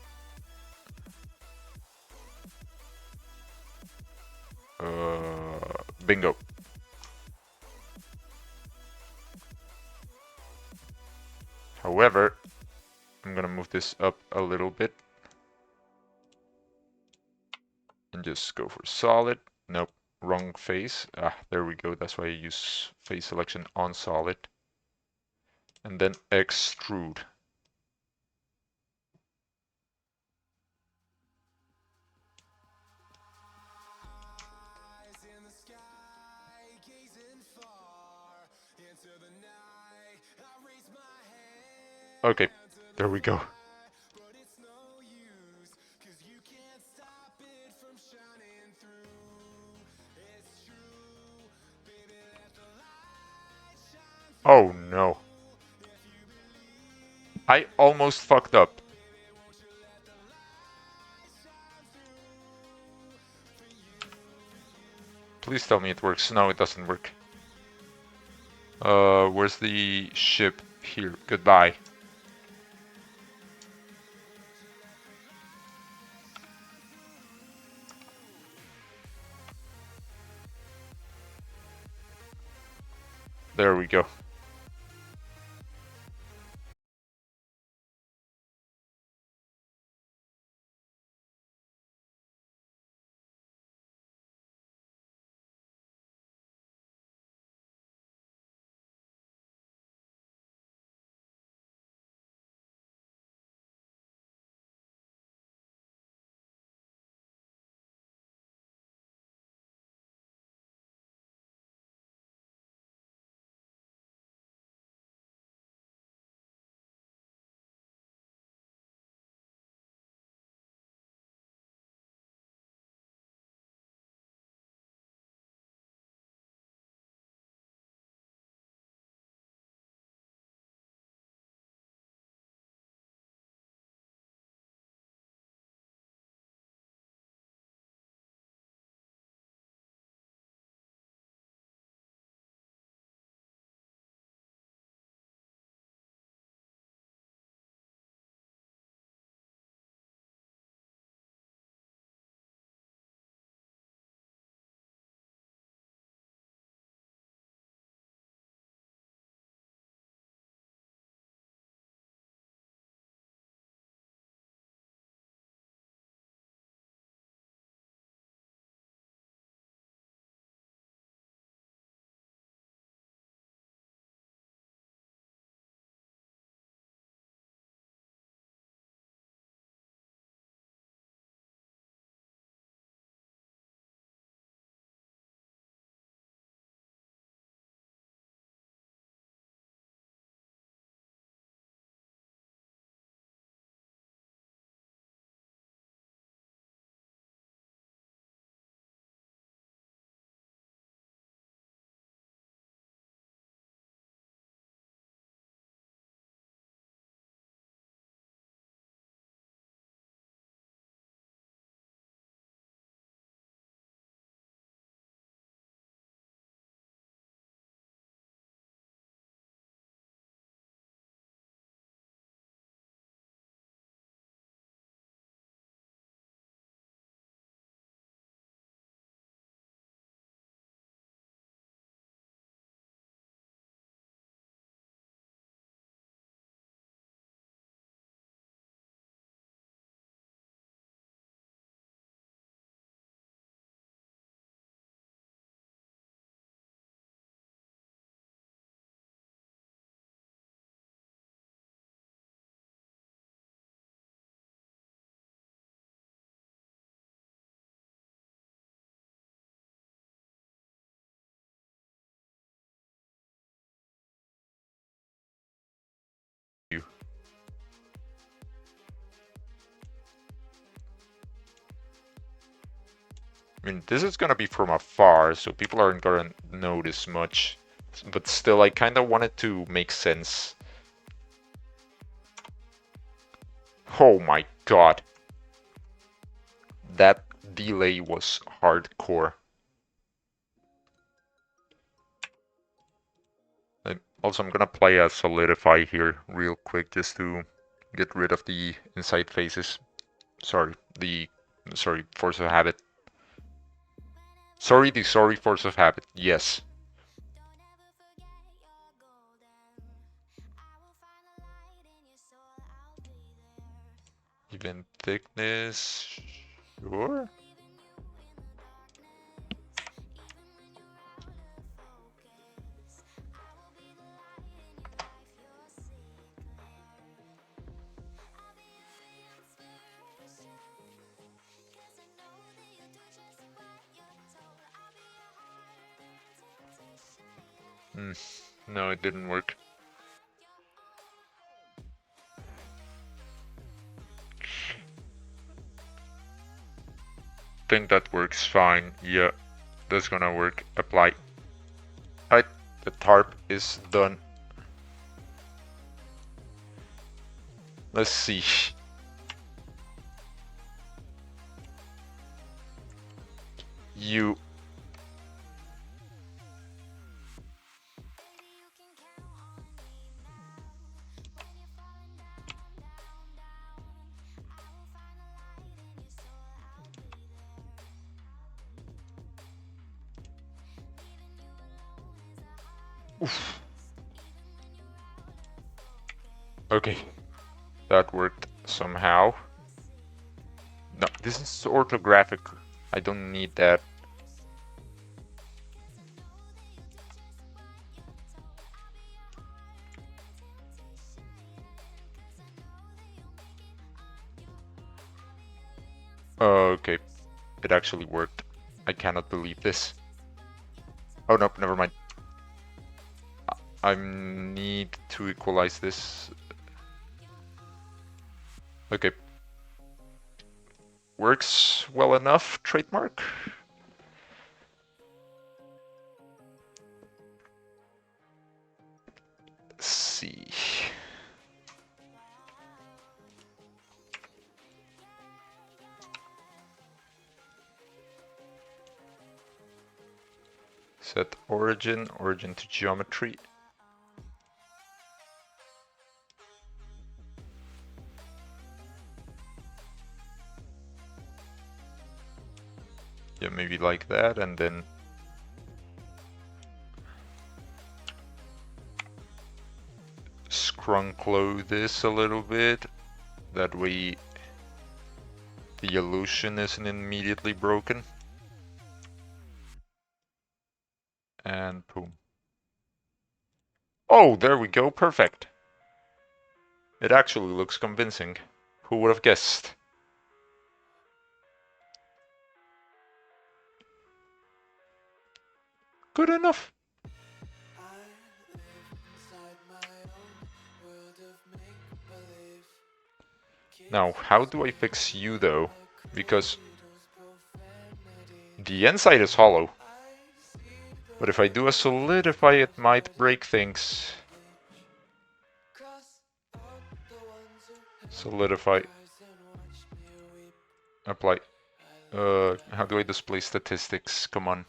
Bingo. However, I'm gonna move this up a little bit. and just go for solid. Nope, wrong face. Ah, there we go. That's why I use face selection on solid. And then extrude. Okay, there we go. Oh no. I almost fucked up. Please tell me it works. No, it doesn't work. Where's the ship? Here. Goodbye. There we go. You. I mean, this is gonna be from afar, so people aren't gonna notice much. But still, I kind of wanted to make sense. Oh my god. That delay was hardcore. Also, I'm gonna play a solidify here real quick just to get rid of the inside faces. Sorry, force of habit. Sorry, force of habit. Yes. Even thickness. Sure. No, it didn't work. Think that works fine. Yeah, that's gonna work. Apply. Alright, the tarp is done. Let's see. You. Oof. Okay, that worked somehow. No, this is orthographic. I don't need that. Okay, it actually worked. I cannot believe this. Oh no, never mind. I need to equalize this. Okay. Works well enough, trademark. Let's see. Set origin to geometry. Yeah, maybe like that, and then scrunclo this a little bit. That way the illusion isn't immediately broken. And boom. Oh, there we go, perfect. It actually looks convincing. Who would have guessed? Good enough. Now, how do I fix you though? Because the inside is hollow. But if I do a solidify, it might break things. Solidify. Apply. How do I display statistics? Come on.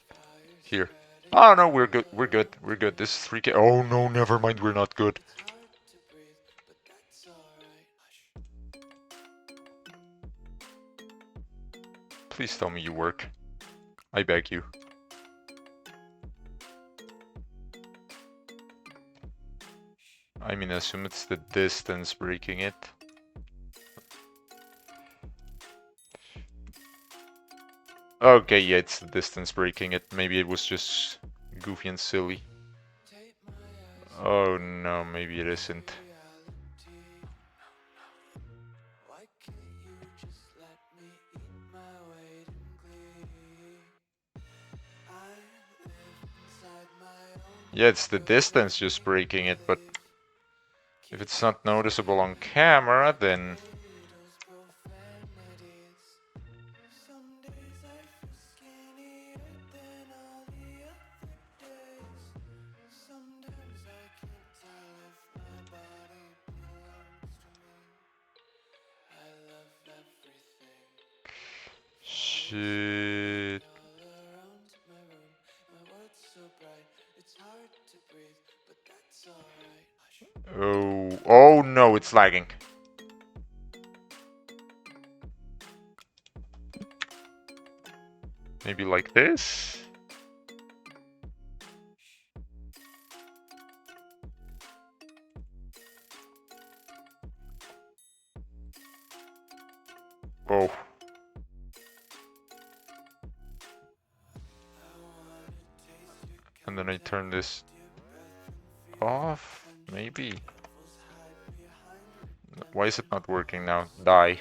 Here. Oh no, we're good. We're good. We're good. This is 3K. Oh no, never mind. We're not good. Please tell me you work. I beg you. I mean, assume it's the distance breaking it. Okay, yeah, it's the distance breaking it. Maybe it was just goofy and silly. Oh no, maybe it isn't. Yeah, it's the distance just breaking it, but if it's not noticeable on camera, then... Shit. Oh no, it's lagging. Maybe like this? Oh. And then I turn this off, maybe. Why is it not working now? Die.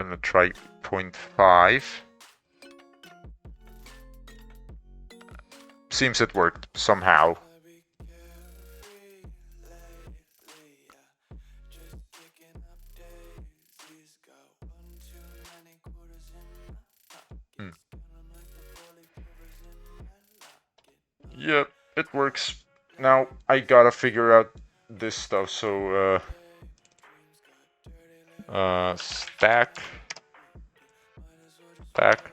Gonna try 0.5. Seems it worked somehow. Yep, it works. Now I gotta figure out this stuff. So stack, stack,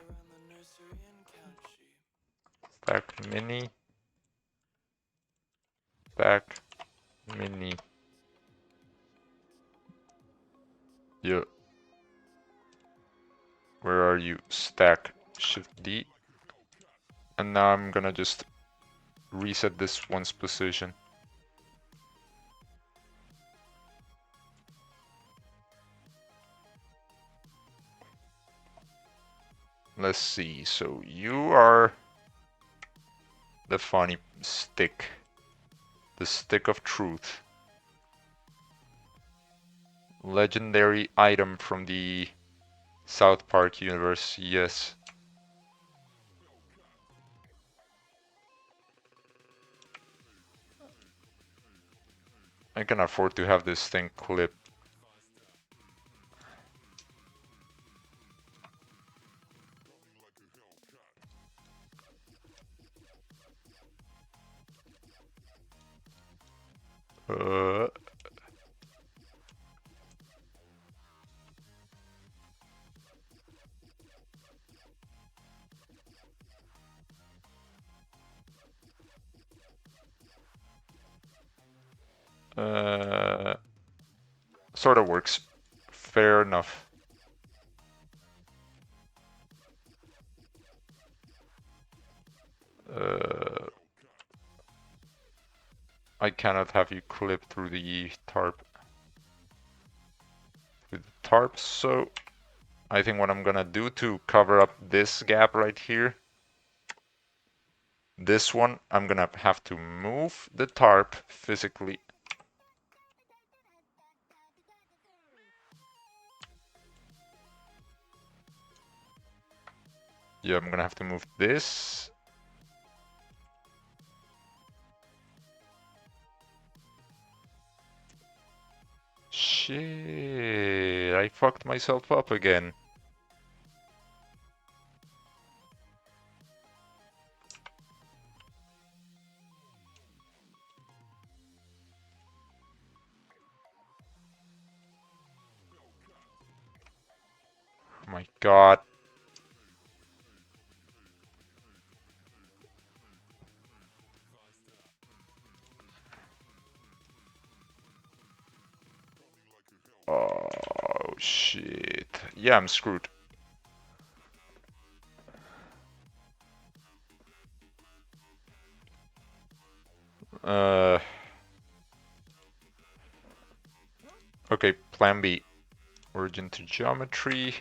stack mini, stack mini. Yeah. Where are you? Stack Shift D. And now I'm gonna just reset this one's position. Let's see. So you are the funny stick. The stick of truth. Legendary item from the South Park universe. Yes. I can afford to have this thing clipped. Uh, uh, sort of works. Fair enough. I cannot have you clip through the tarp. With the tarp, so I think what I'm gonna do to cover up this gap right here, this one, I'm gonna have to move the tarp physically. Yeah, I'm gonna have to move this. Shit, I fucked myself up again. Oh my god. Oh shit. Yeah, I'm screwed. Uh, okay, plan B. Origin to geometry.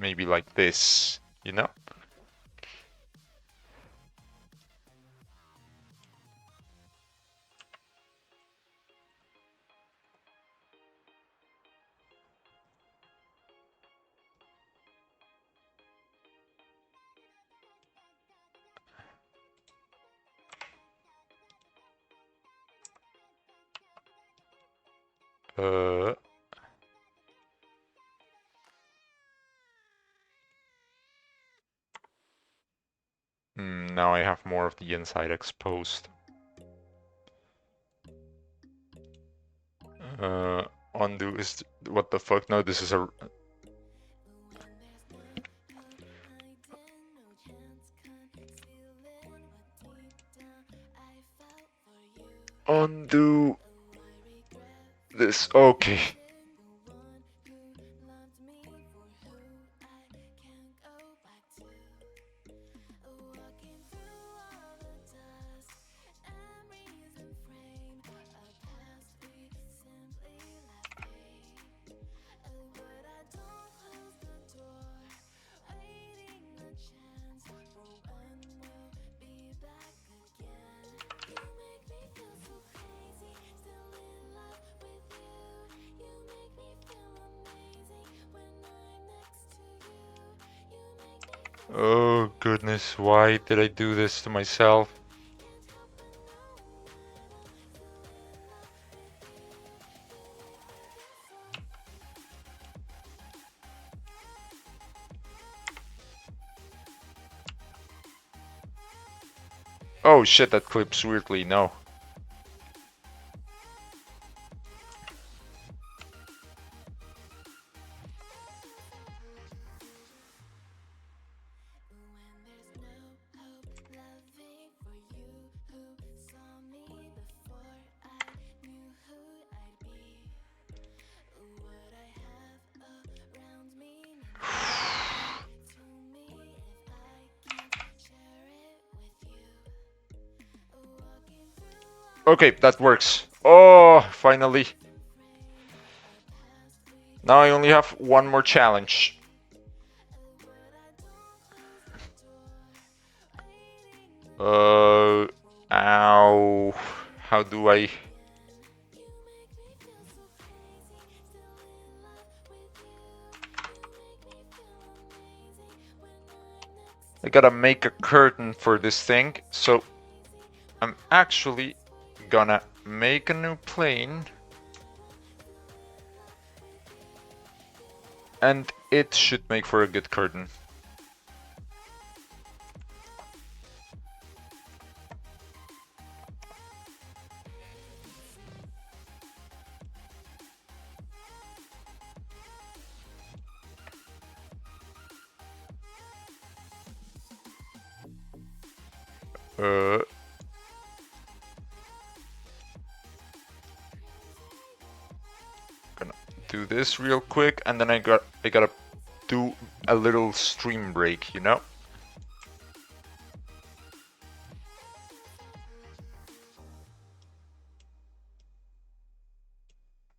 Maybe like this, you know? Uh, now I have more of the inside exposed. Undo is what the fuck? No, this is a undo this. Okay. Oh goodness, why did I do this to myself? Oh shit, that clips weirdly, no. Okay, that works. Oh, finally. Now I only have one more challenge. Ow. How do I... I gotta make a curtain for this thing, so I'm actually gonna make a new plane. And it should make for a good curtain. Gonna do this real quick, and then I gotta do a little stream break, you know?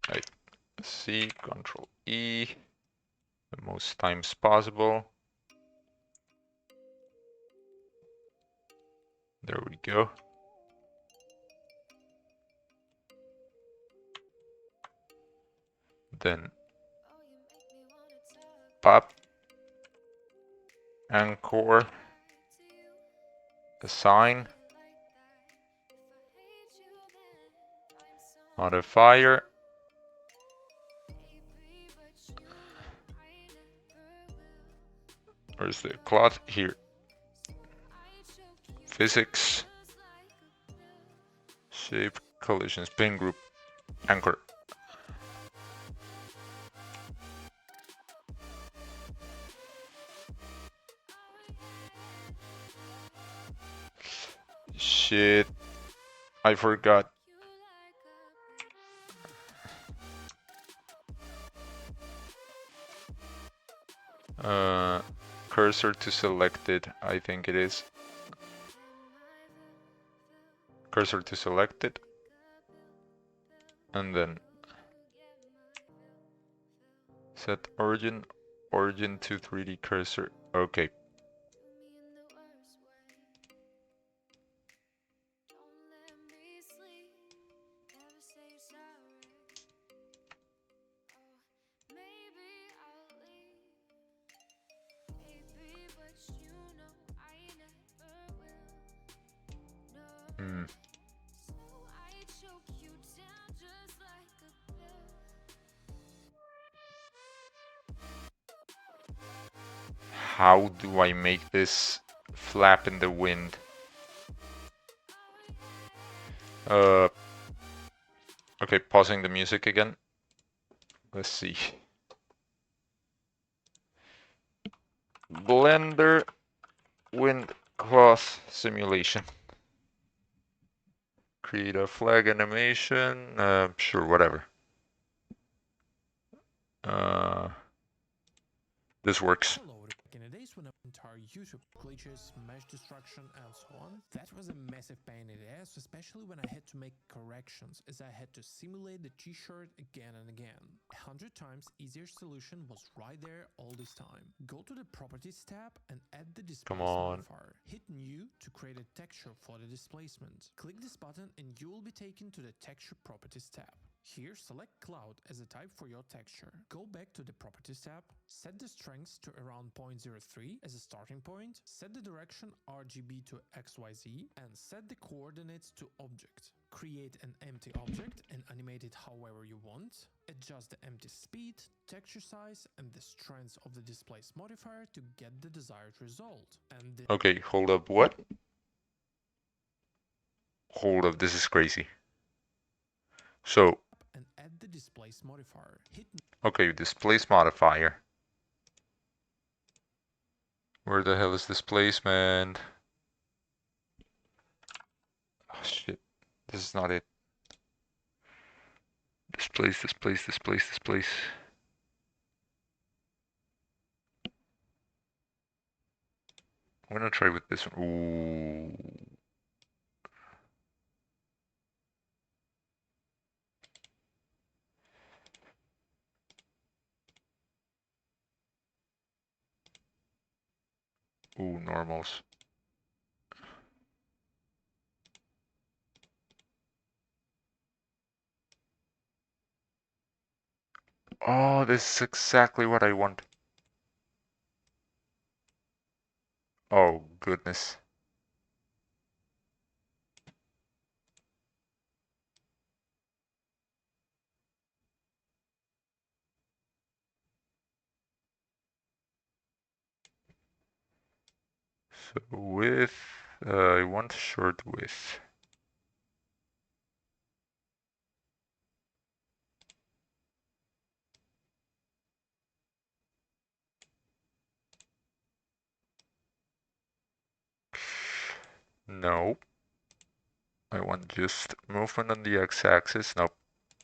Right. C, Control E, the most times possible. There we go. Then pop, anchor, assign, modifier, where's the cloth? Here. Physics, shape, collision, spin group, anchor. Shit, I forgot. Cursor to selected, I think it is. Cursor to selected. And then set origin to 3D cursor. Okay. How do I make this flap in the wind? Okay, pausing the music again. Let's see. Blender wind cloth simulation. Create a flag animation. Sure, whatever. This works. Hello, in the days when entire YouTube glitches, mesh destruction, and so on, that was a massive pain in the ass, especially when I had to make corrections, as I had to simulate the t-shirt again and again. 100 times easier solution was right there all this time. Go to the Properties tab and add the Displacement modifier. Hit New to create a texture for the displacement. Click this button and you will be taken to the Texture Properties tab. Here, select Cloud as a type for your texture. Go back to the Properties tab, set the strength to around 0.03 as a starting point, set the direction RGB to XYZ, and set the coordinates to Object. Create an empty object and animate it however you want. Adjust the empty speed, texture size, and the strength of the displace modifier to get the desired result. And okay, hold up, what? Hold up, this is crazy. So, and add the displace modifier. okay, displace modifier. Where the hell is displacement? Oh shit, this is not it. Displace, displace, displace, displace. I'm gonna try with this one. Ooh. Ooh, normals. Oh, this is exactly what I want. Oh, goodness. So width, I want short width. No. I want just movement on the x-axis. Nope.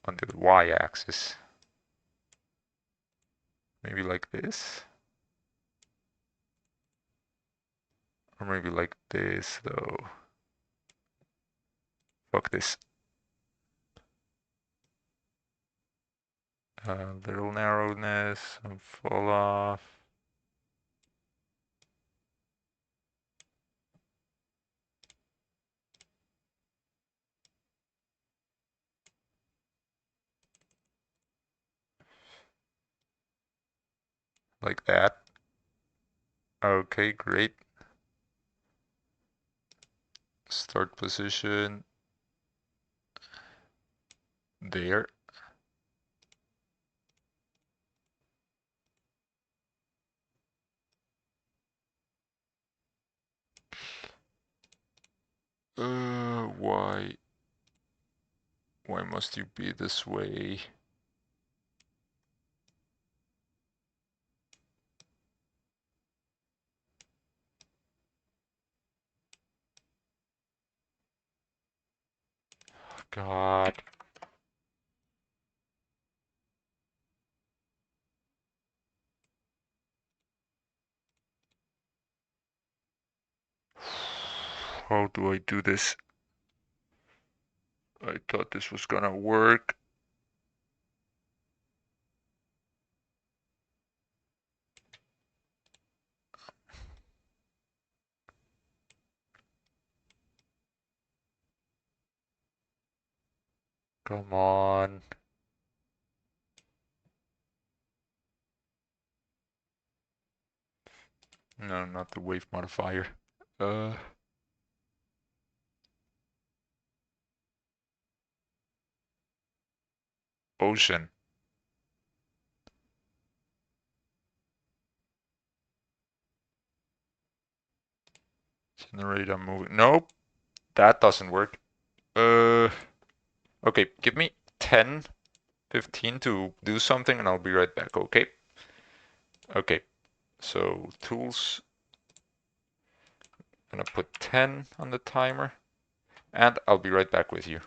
On the y-axis. Maybe like this. Or maybe like this, though. Fuck this. Little narrowness, and fall off. Like that. Okay, great. Start position. There. Why? Why must you be this way? God. How do I do this? I thought this was gonna work. Come on. No, not the wave modifier. Ocean. Generate a movie. Nope, that doesn't work. Okay, give me 10, 15 to do something and I'll be right back, okay? Okay, so tools. I'm gonna put 10 on the timer and I'll be right back with you.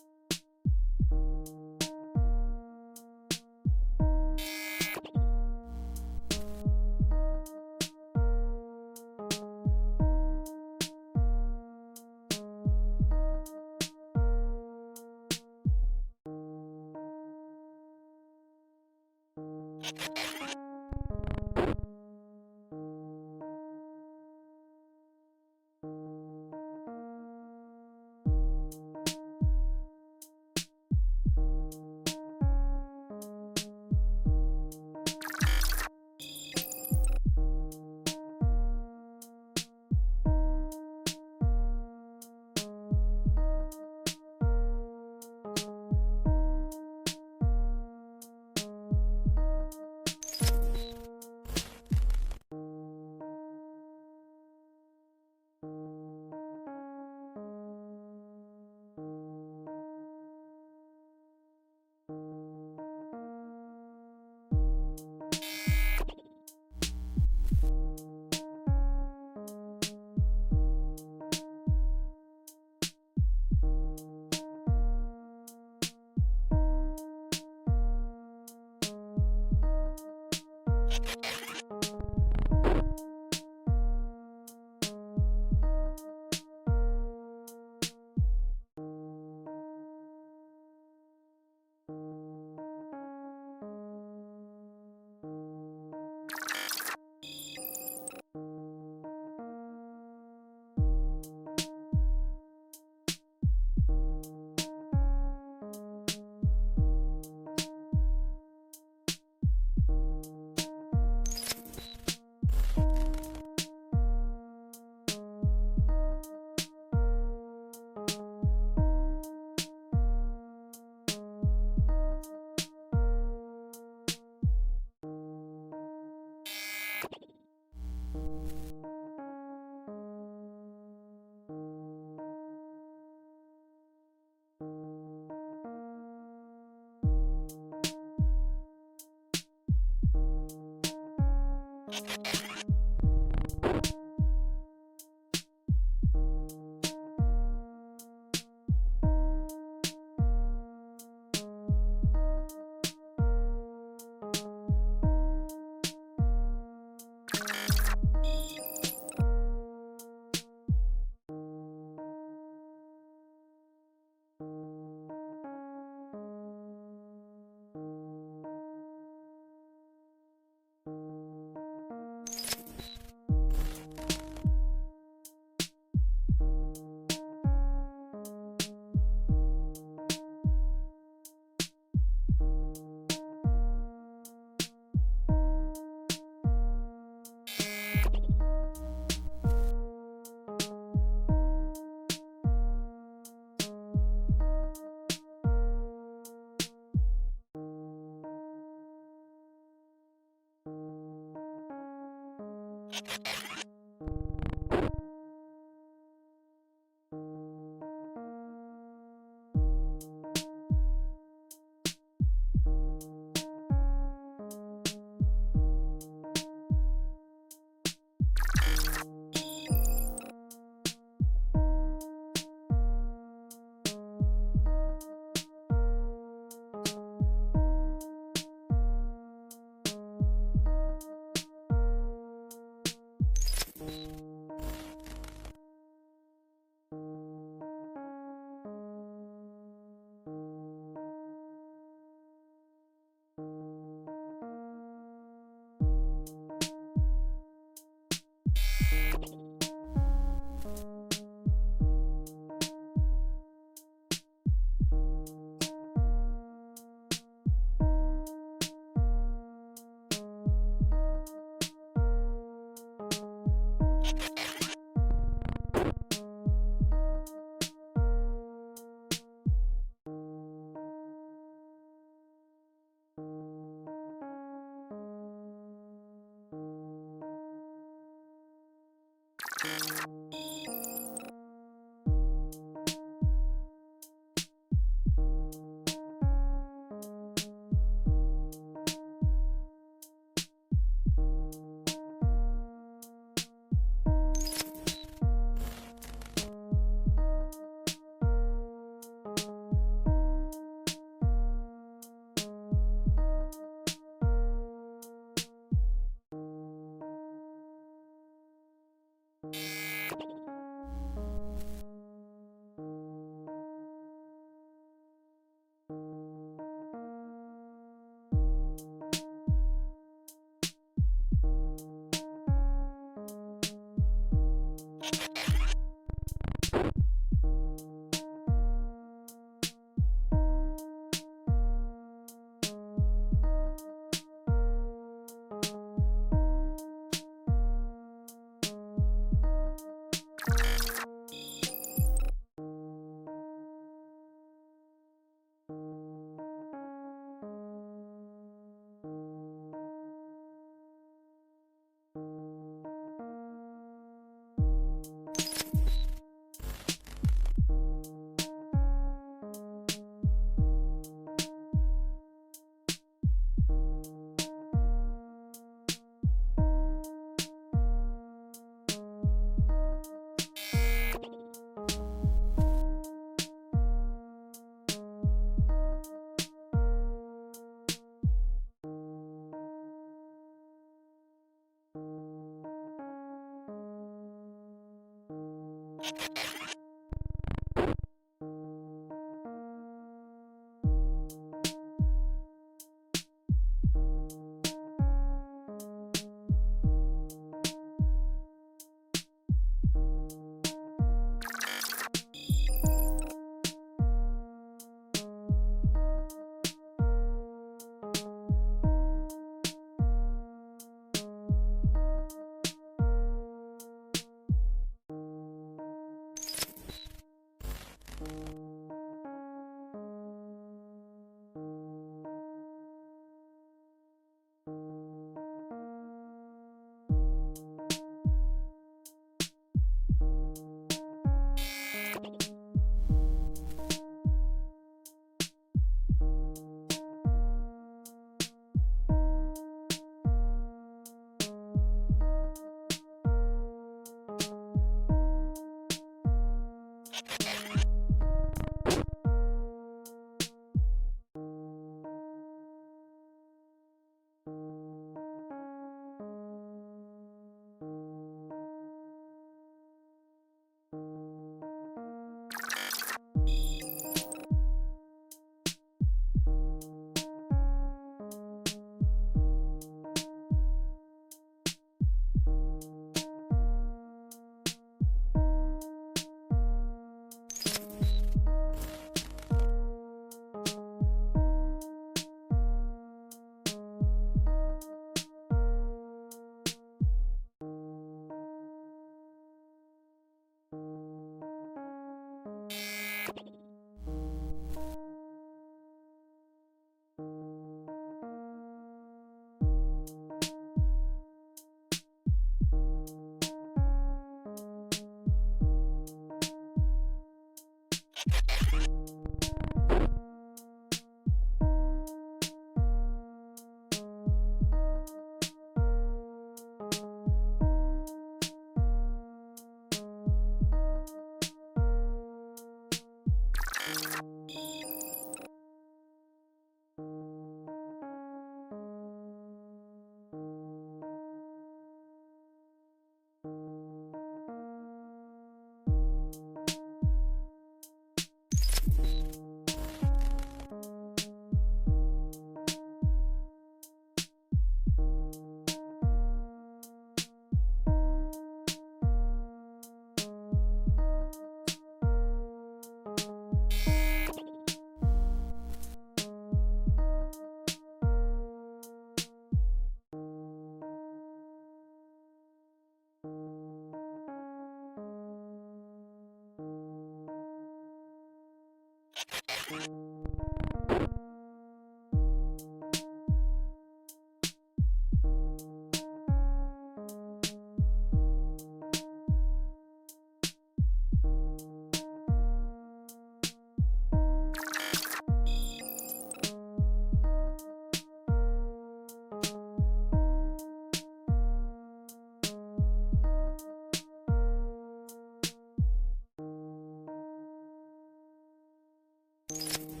you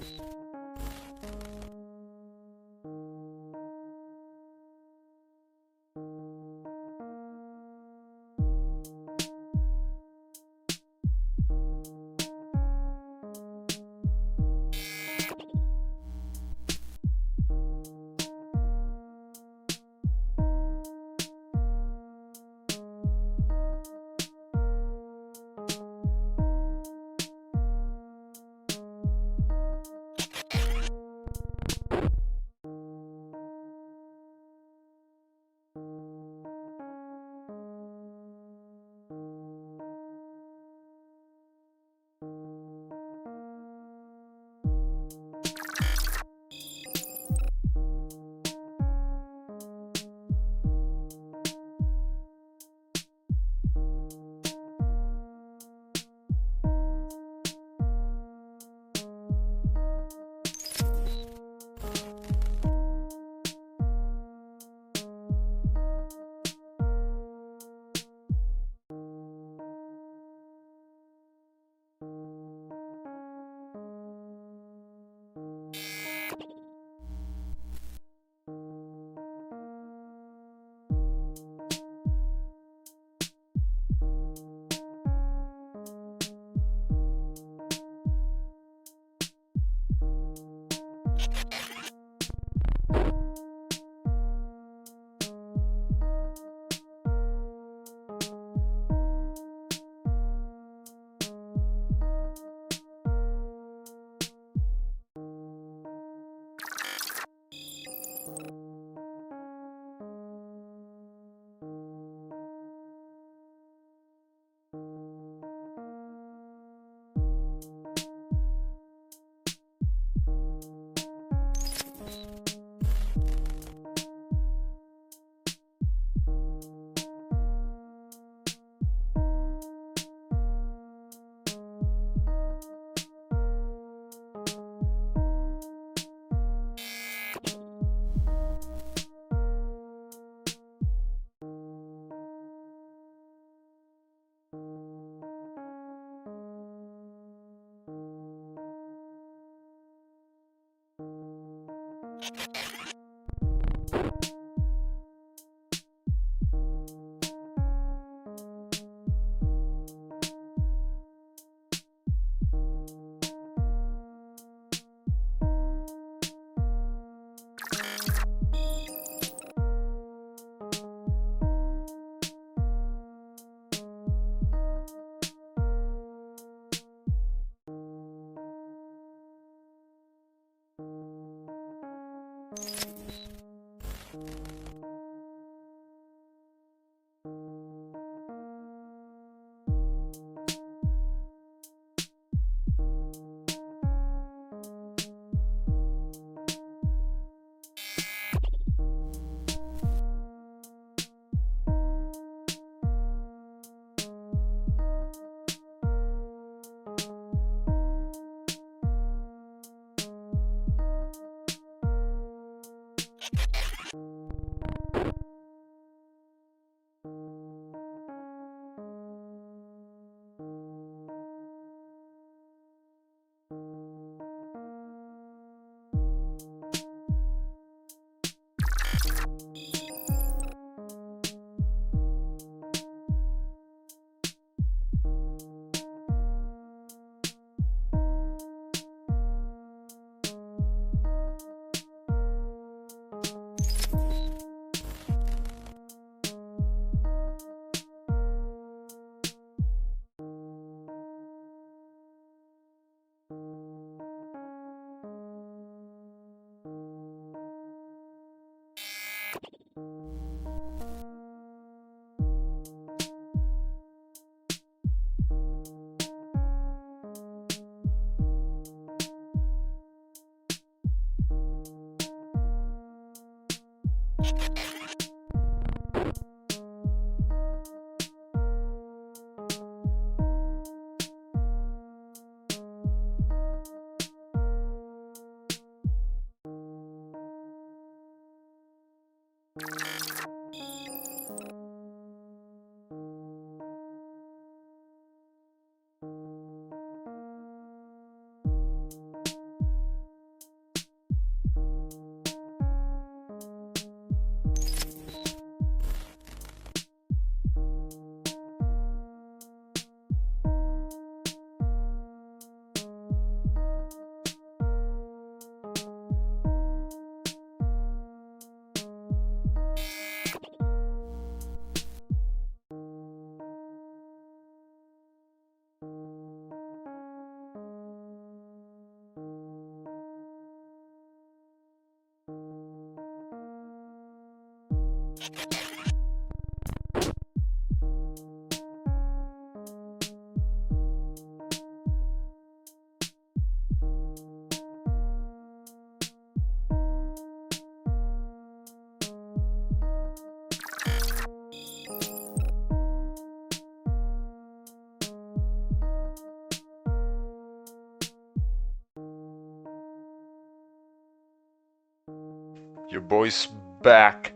Your boy's back.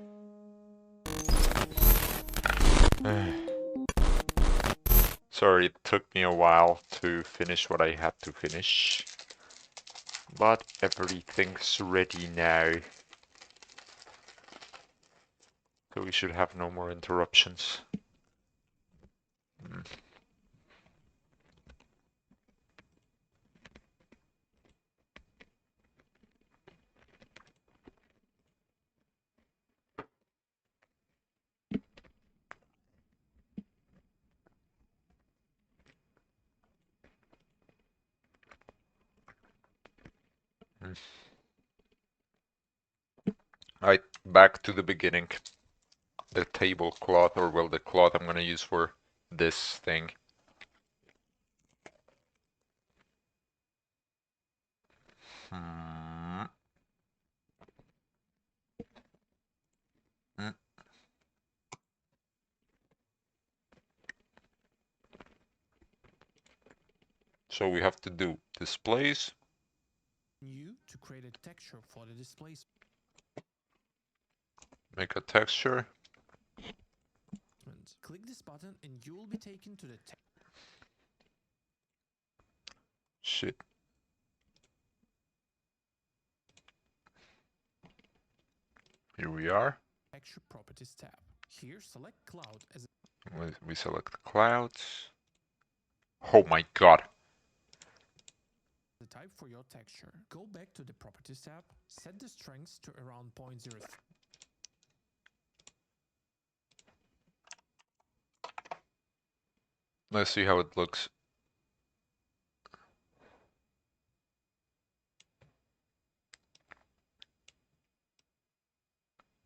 Sorry, it took me a while to finish what I had to finish. But everything's ready now. So we should have no more interruptions. Alright, back to the beginning. The tablecloth, or well, the cloth I'm gonna use for this thing. So we have to do displays. New to create a texture for the displays. Make a texture. Click this button and you will be taken to the Shit. Here we are. Texture Properties tab. Here, select Cloud as We select clouds. Oh my god. the type for your texture. Go back to the Properties tab, set the strength to around 0.03. Let's see how it looks.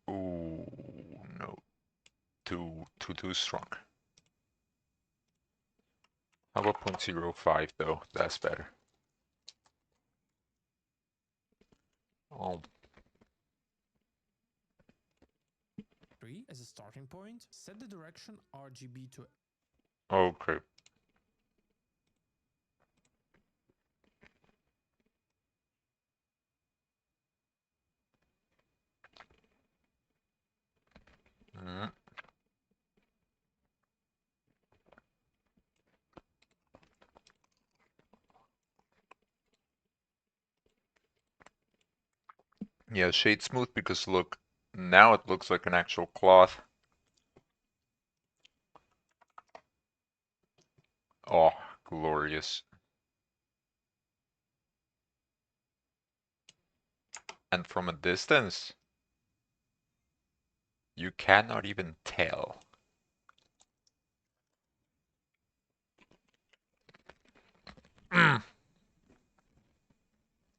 Ooh, no. Too strong. How about 0.05 though? That's better. Oh, As a starting point, set the direction RGB to okay. Mm. Yeah, shade smooth because look, now it looks like an actual cloth. Oh, glorious. And from a distance, you cannot even tell.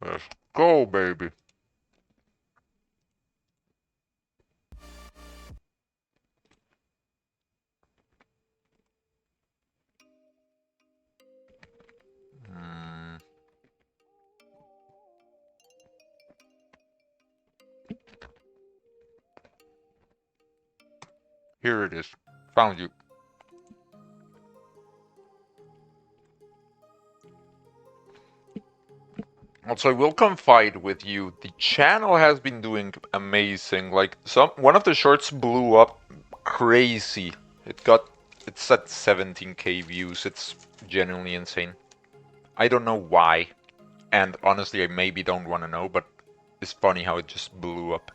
Let's go, baby. Mm. Here it is. Found you. Also, I will confide with you, the channel has been doing amazing. Like one of the shorts blew up crazy. It's at 17k views. It's genuinely insane. I don't know why, and honestly, I maybe don't want to know, but it's funny how it just blew up.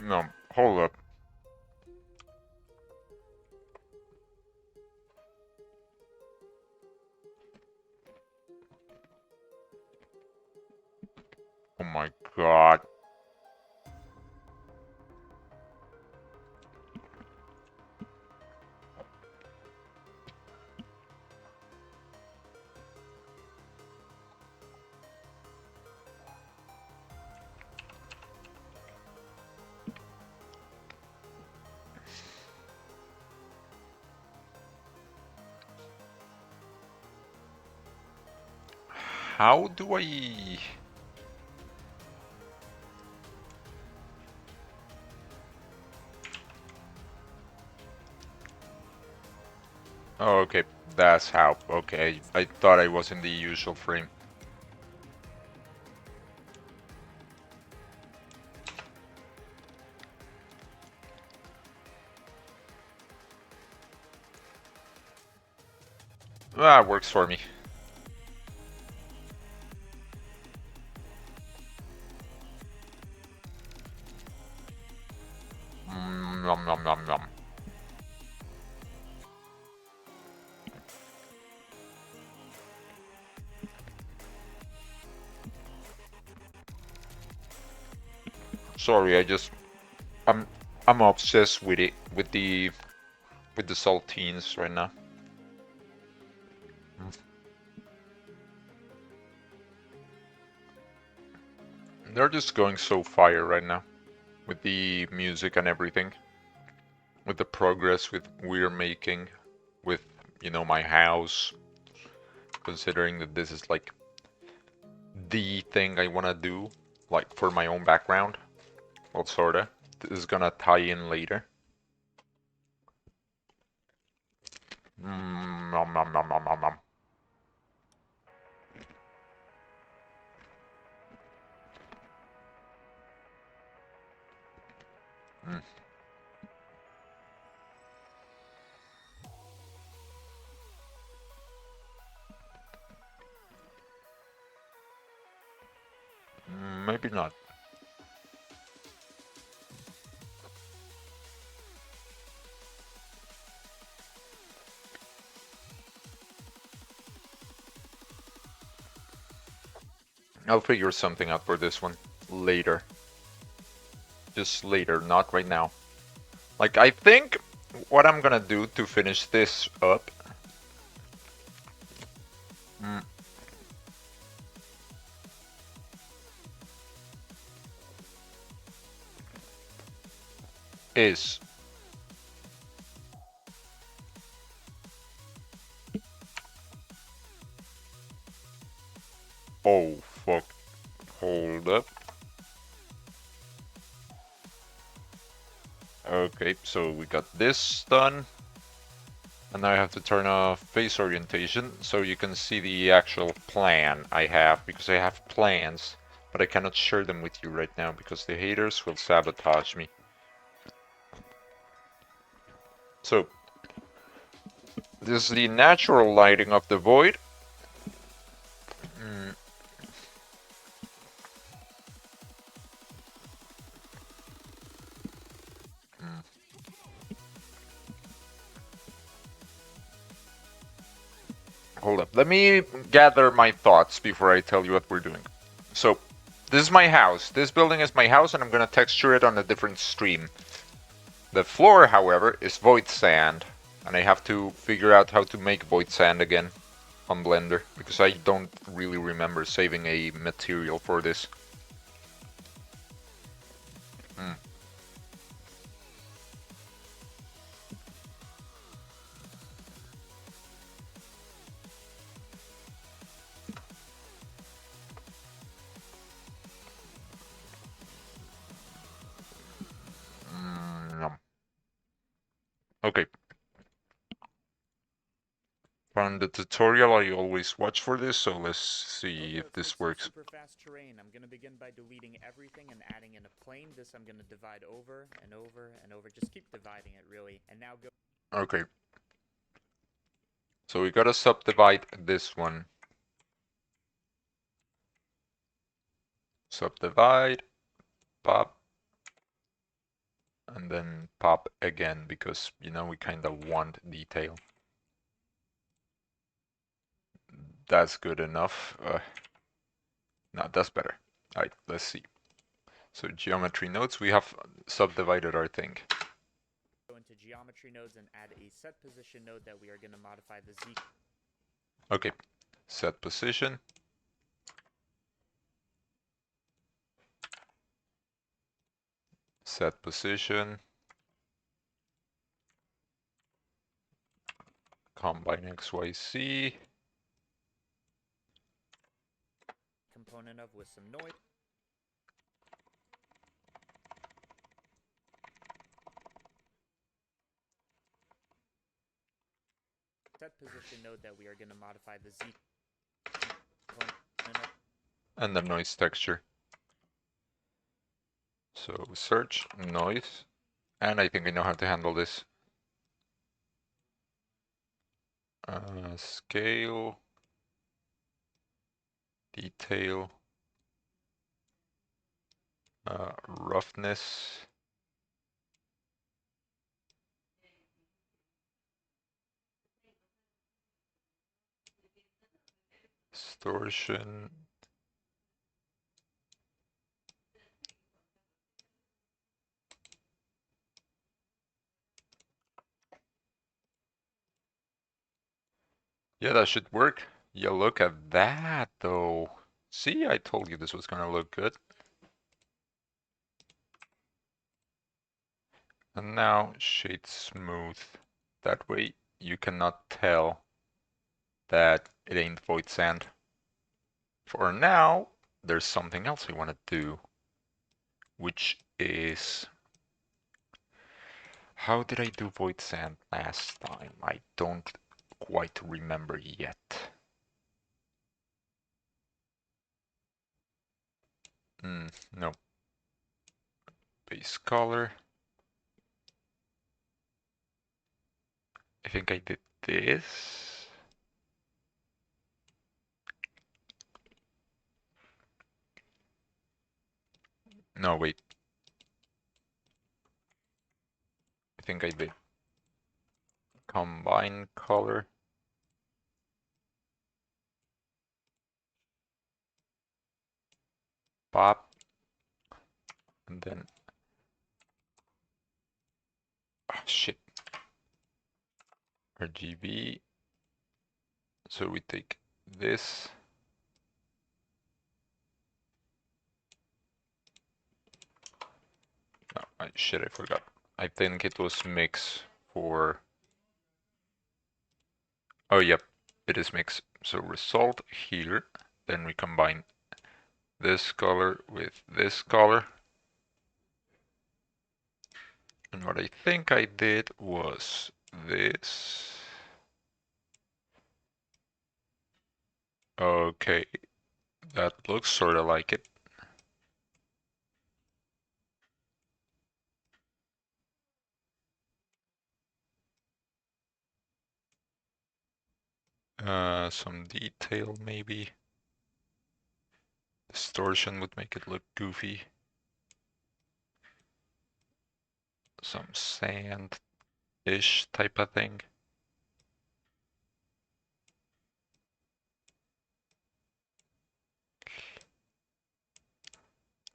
No, hold up. Oh my god. How do I... Oh, okay, that's how. Okay, I thought I was in the usual frame. Ah, works for me. Nom nom nom nom. Sorry, I'm I'm obsessed with it with the saltines right now. They're just going so fire right now with the music and everything, with the progress with we're making, with my house. Considering that this is like the thing I want to do, like for my own background. Well, sorta. This is gonna tie in later. Nom, nom, nom, nom, nom, nom. Mm. Maybe not. I'll figure something out for this one later. Just later, not right now. Like, I think what I'm gonna do to finish this up is... Oh, fuck. Hold up. Okay, so we got this done. And now I have to turn off face orientation so you can see the actual plan I have, because I have plans, but I cannot share them with you right now because the haters will sabotage me. So, this is the natural lighting of the void. Hold up, let me gather my thoughts before I tell you what we're doing. So, this is my house. This building is my house and I'm gonna texture it on a different stream. The floor, however, is void sand, and I have to figure out how to make void sand again on Blender, because I don't really remember saving a material for this. No. Okay. From the tutorial I always watch for this, so let's see if this works. Super fast terrain. I'm gonna begin by deleting everything and adding in a plane. This I'm gonna divide over and over and over. Just keep dividing it really. And now go. Okay. So we gotta subdivide this one. Subdivide, pop, and then pop again, because, we kinda want detail. That's good enough. No, that's better. Alright, let's see. So geometry nodes, we have subdivided our thing. Go into geometry nodes and add a set position node that we are gonna modify the Z. Okay, set position. Set position. Combine XYZ. Component of with some noise. Set position node that we are gonna modify the Z. And the noise texture. So search, noise, and I think I know how to handle this. Scale, detail, roughness, distortion, Yeah, that should work. Yeah, look at that though. See, I told you this was gonna look good. And now shade smooth. That way you cannot tell that it ain't void sand. For now, there's something else I want to do, which is, how did I do void sand last time? I don't quite remember yet. No. Base color. I think I did this. No, wait. I think I did combine color. Pop. And then, oh, shit. RGB. So we take this. No, shit, I forgot. I think it was mix for, oh, yep, it is mix. So result here, then we combine this color with this color. And what I think I did was this. Okay, that looks sort of like it. Some detail maybe. Distortion would make it look goofy. Some sand-ish type of thing.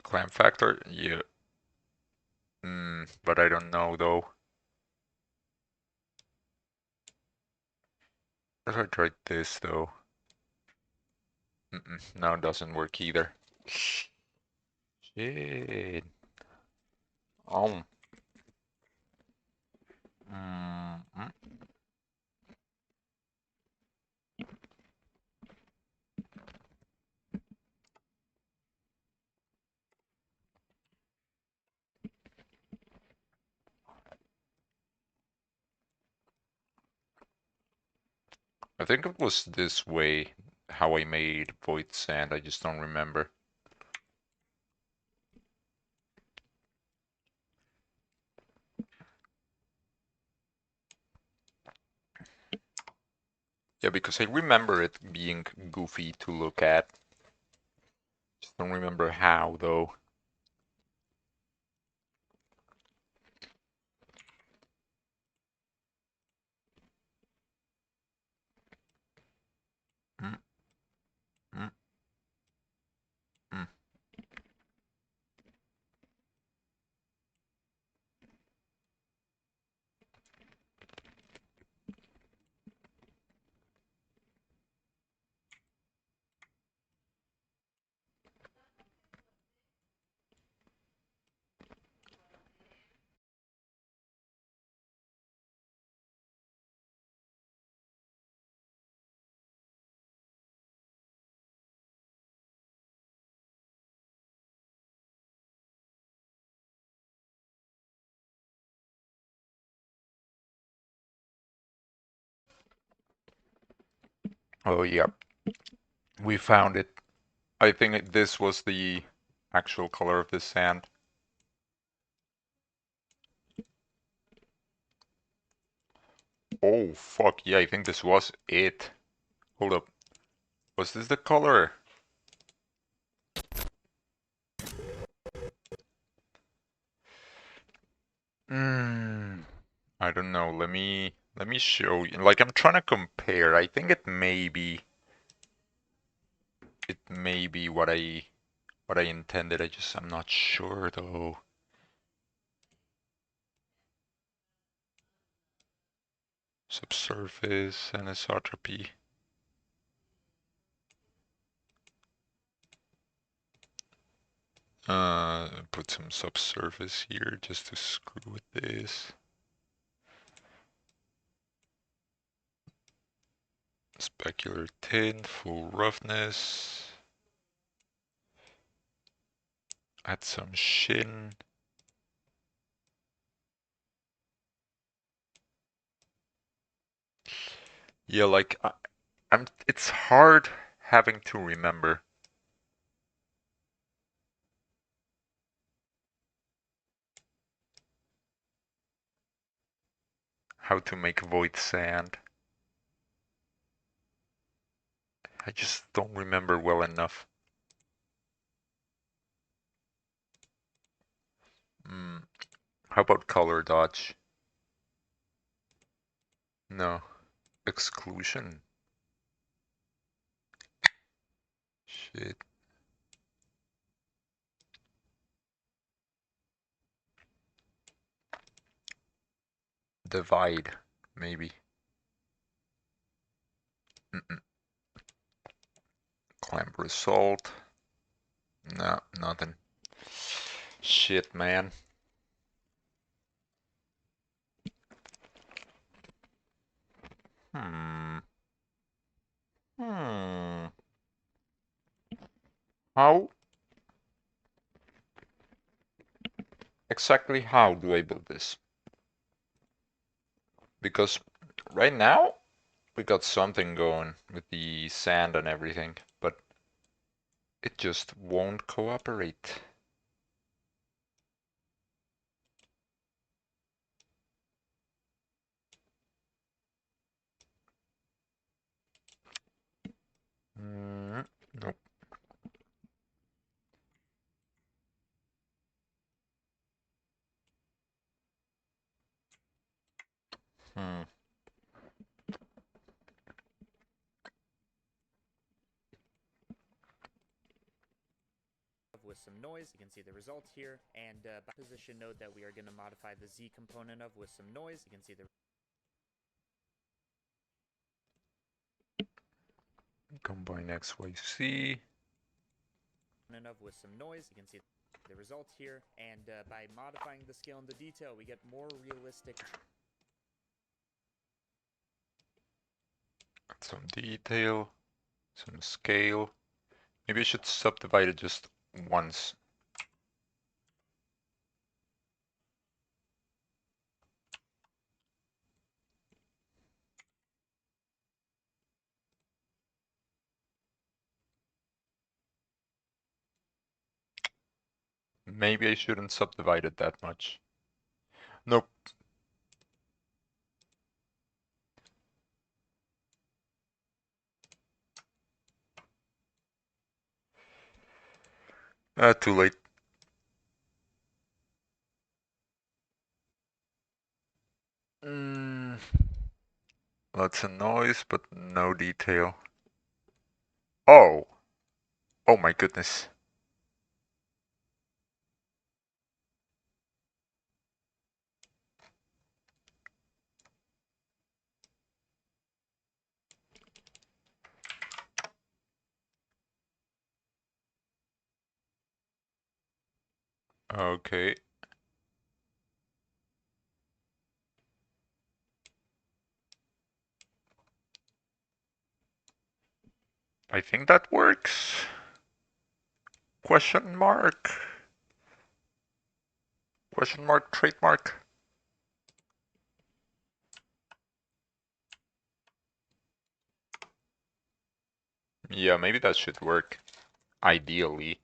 Clamp factor, yeah. But I don't know though. What if I tried this though? No, it doesn't work either. Shit. Oh. I think it was this way how I made void sand. I just don't remember. Yeah, because I remember it being goofy to look at. Just don't remember how though. Mm, mm, mm. Oh, yeah. We found it. I think this was the actual color of the sand. Oh, fuck. Yeah, I think this was it. Hold up. Was this the color? I don't know. Let me show you. Like I'm trying to compare. I think it may be what I intended. I'm not sure though. Subsurface anisotropy. Put some subsurface here just to screw with this. Specular tint, full roughness. Add some shin. Yeah, like it's hard having to remember how to make void sand. I just don't remember well enough. How about color dodge? No. Exclusion. Shit. Divide, maybe. Clamp result. No, nothing. Shit, man. Hmm. How? Exactly how do I build this? Because right now, we got something going with the sand and everything, but it just won't cooperate. Nope. With some noise, you can see the results here, and by position node that we are going to modify the Z component of with some noise. You can see the Combine XYZ. of with some noise. You can see the results here, and by modifying the scale and the detail, we get more realistic. Some detail, some scale. Maybe I should subdivide it just once. Maybe I shouldn't subdivide it that much. Nope. Too late. Lots of noise, but no detail. Oh! Oh my goodness. Okay. I think that works. Question mark? Question mark, trademark? Yeah, maybe that should work. Ideally.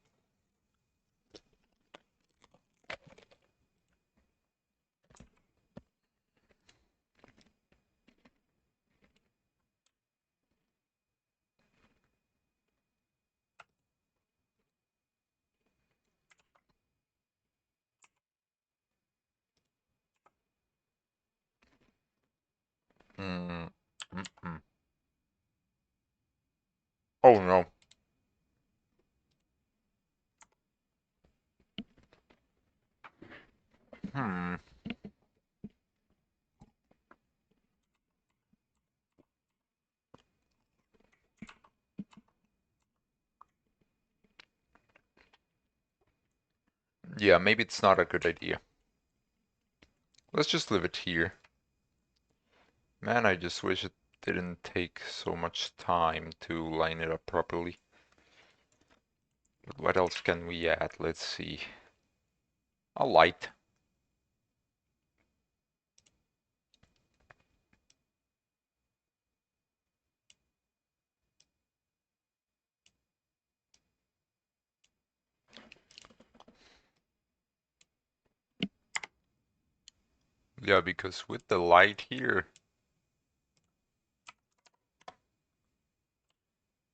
Oh no. Hmm. Yeah, maybe it's not a good idea. Let's just leave it here. Man, I just wish it didn't take so much time to line it up properly. But what else can we add? Let's see. A light. Yeah, because with the light here,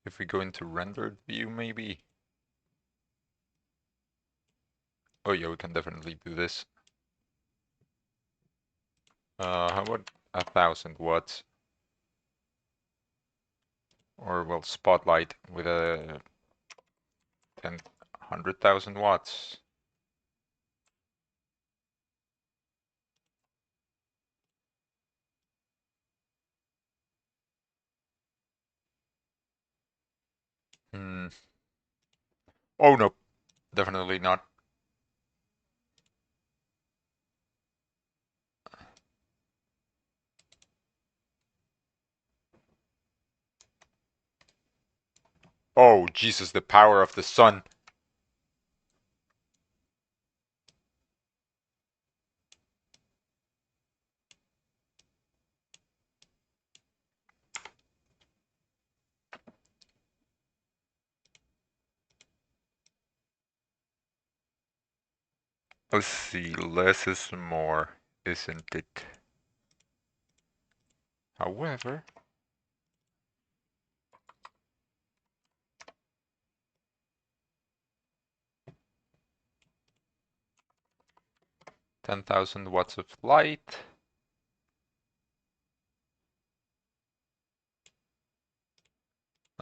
if we go into rendered view maybe. Oh yeah, we can definitely do this. How about 1,000 watts? Or well, spotlight with a 100,000 watts. Hmm. Oh no, definitely not. Oh Jesus, the power of the sun. Let's see, less is more, isn't it? However, 10,000 watts of light.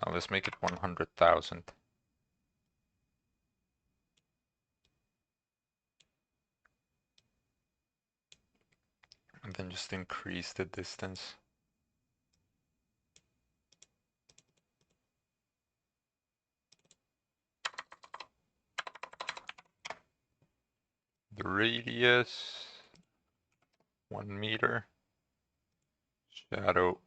Now let's make it 100,000. And then just increase the distance. The radius, 1 meter. Shadow.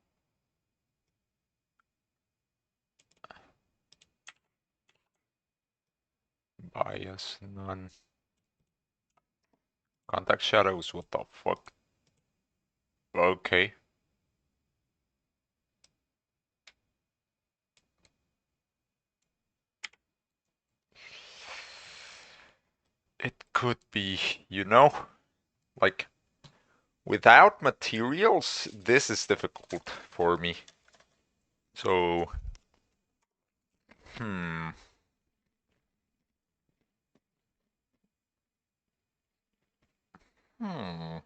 Bias, none. Contact shadows, what the fuck? Okay. It could be, like without materials, this is difficult for me. So, hmm. Hmm.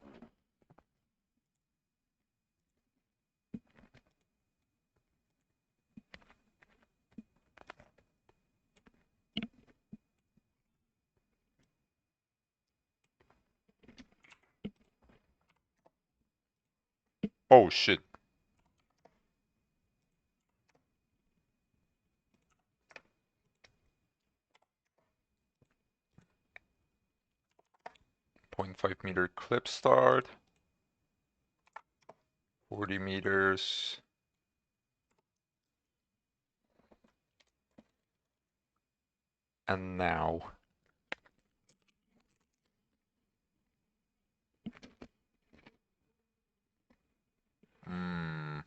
Oh shit. .5 meter clip start. 40 meters. And now. Hmm.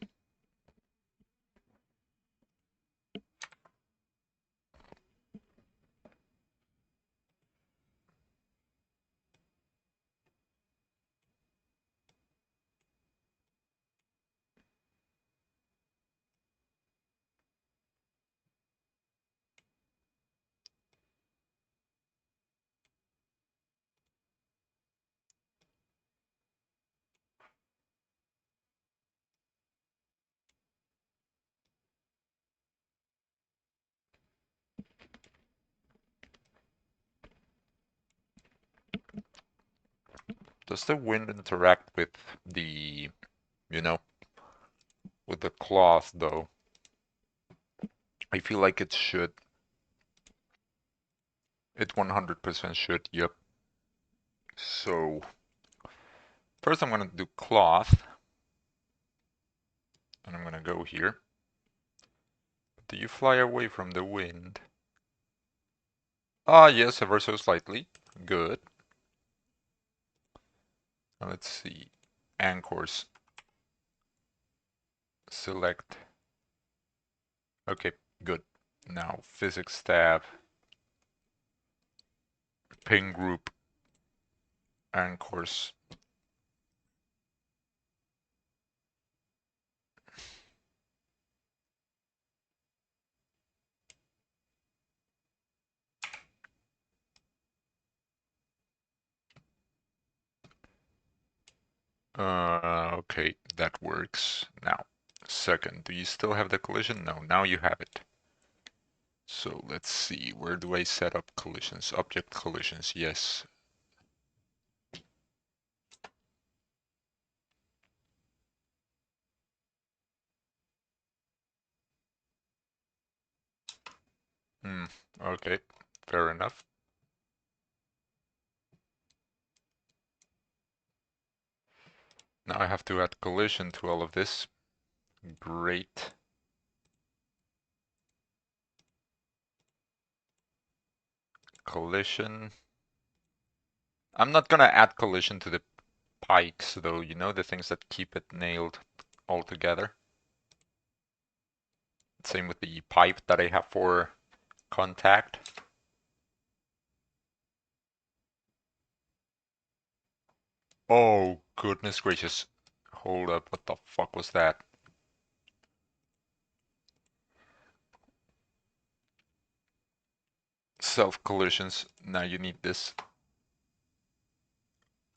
Does the wind interact with the, you know, with the cloth though? I feel like it should. It 100% should, yep. So first I'm going to do cloth, and I'm going to go here. Do you fly away from the wind? Ah, yes, ever so slightly. Good. Now let's see. Anchors. Select. Okay, good. Now physics tab. Ping group. Anchors. Okay, that works. Now, second, do you still have the collision? No, now you have it. So let's see, where do I set up collisions? Object collisions, yes. Okay, fair enough. Now I have to add collision to all of this. Great. Collision. I'm not gonna add collision to the pikes though, you know, the things that keep it nailed all together. Same with the pipe that I have for contact. Oh, goodness gracious. Hold up, what the fuck was that? Self collisions. Now you need this.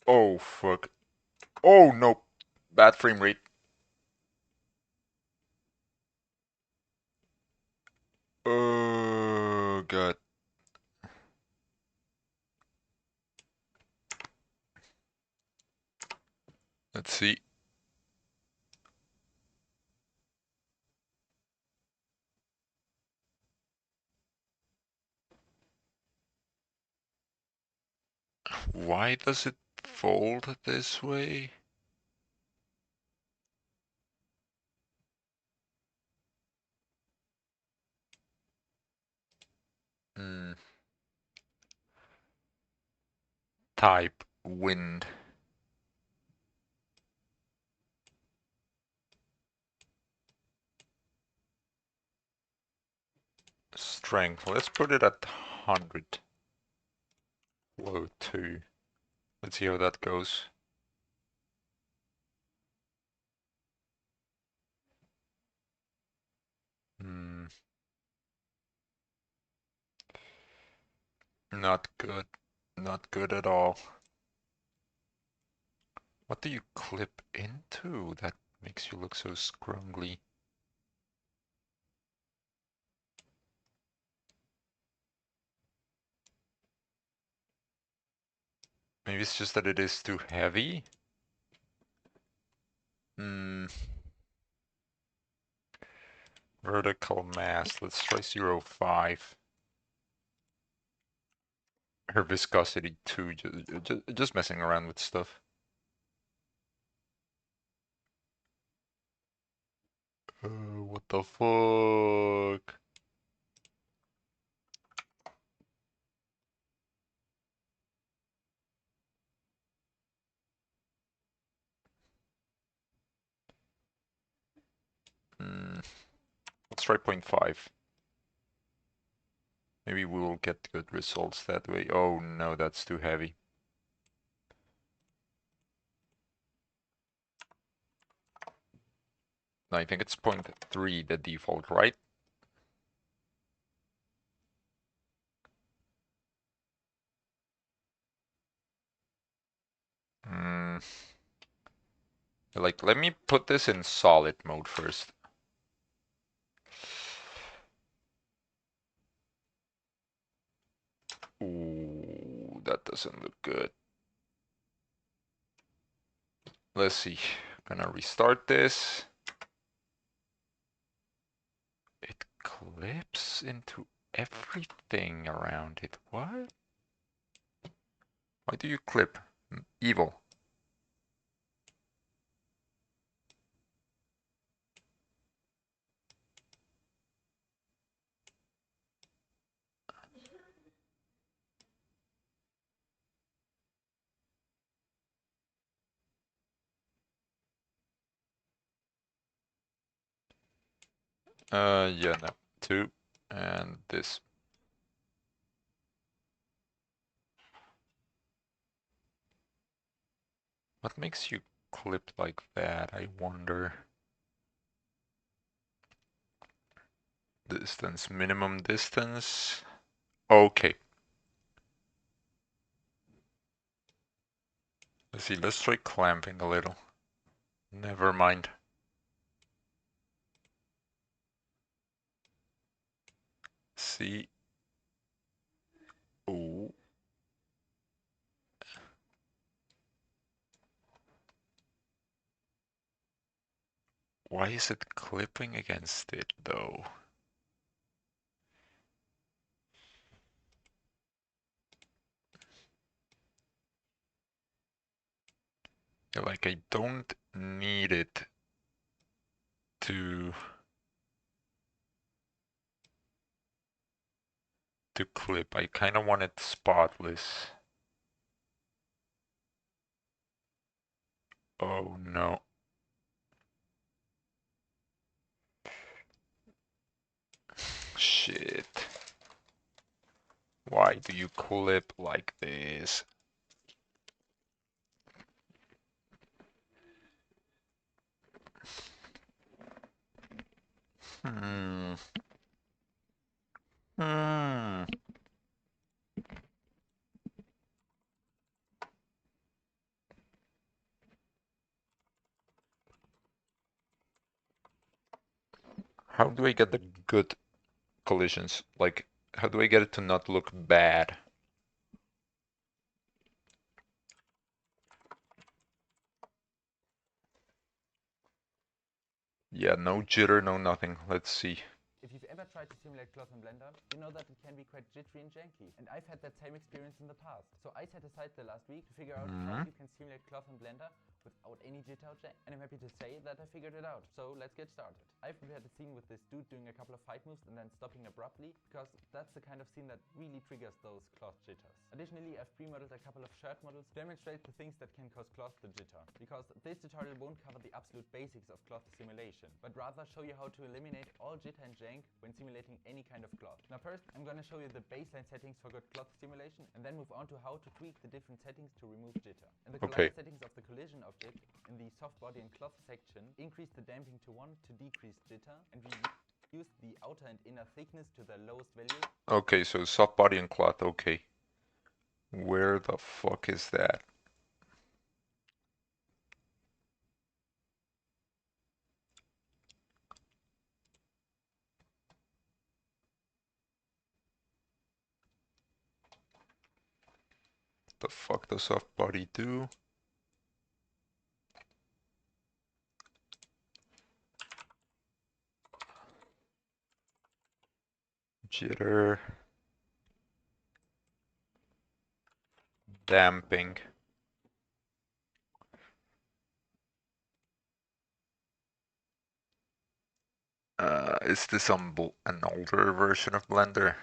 Oh, fuck. Oh, no. Bad frame rate. Oh, God. Let's see. Why does it fold this way? Type wind. Strength. Let's put it at 100. Flow 2. Let's see how that goes. Not good. Not good at all. What do you clip into that makes you look so scrungly? Maybe it's just that it is too heavy? Vertical mass. Let's try 0.5. Her viscosity too. Just messing around with stuff. What the fuck? Let's try 0.5. Maybe we will get good results that way. Oh no, that's too heavy. No, I think it's 0.3 the default, right? Like, let me put this in solid mode first. Ooh, that doesn't look good. Let's see. I'm gonna restart this. It clips into everything around it. What? Why do you clip? Evil. Yeah, no. 2. And this. What makes you clip like that, I wonder? Distance, minimum distance. Okay. Let's see, let's try clamping a little. Never mind. See. Ooh. Why is it clipping against it though? Like I don't need it to clip. I kind of want it spotless. Oh no. Shit. Why do you clip like this? Hmm. Hmm. How do I get the good collisions? Like, how do I get it to not look bad? Yeah, no jitter, no nothing. Let's see. If you've ever tried to simulate cloth in Blender, you know that it can be quite jittery and janky. And I've had that same experience in the past. So I set aside the last week to figure out how you can simulate cloth in Blender without any jitter or jank. And I'm happy to say that I figured it out. So let's get started. I've prepared a scene with this dude doing a couple of fight moves and then stopping abruptly, because that's the kind of scene that really triggers those cloth jitters. Additionally, I've pre-modeled a couple of shirt models to demonstrate the things that can cause cloth to jitter. Because this tutorial won't cover the absolute basics of cloth simulation, but rather show you how to eliminate all jitter and jank when simulating any kind of cloth. Now first, I'm going to show you the baseline settings for good cloth simulation, and then move on to how to tweak the different settings to remove jitter. In the collider settings of the collision object, in the soft body and cloth section, increase the damping to 1 to decrease jitter, and we use the outer and inner thickness to the lowest value. Okay, so soft body and cloth, okay. Where the fuck is that? The fuck does soft body do? Jitter. Damping. Is this on an older version of Blender?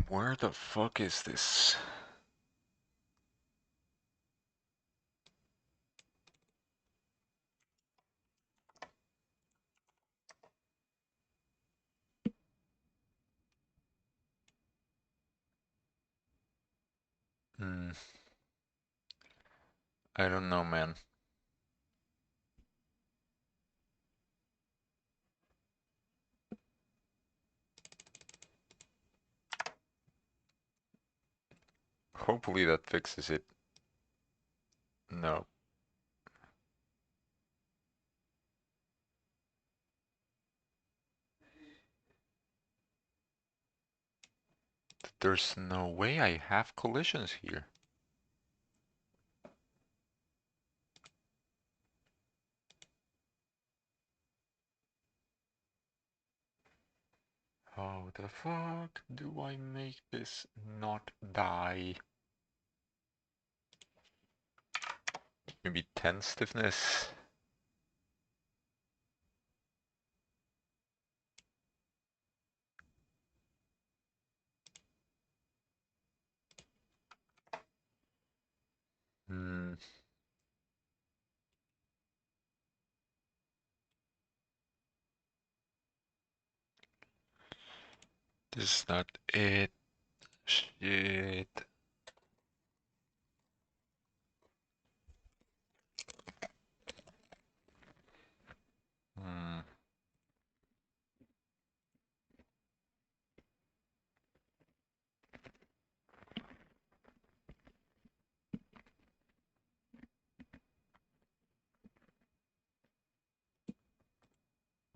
Where the fuck is this? I don't know, man. Hopefully that fixes it. No. There's no way I have collisions here. the fuck do I make this not die? Maybe 10 stiffness. Hmm. This is not it. Shit. Hmm.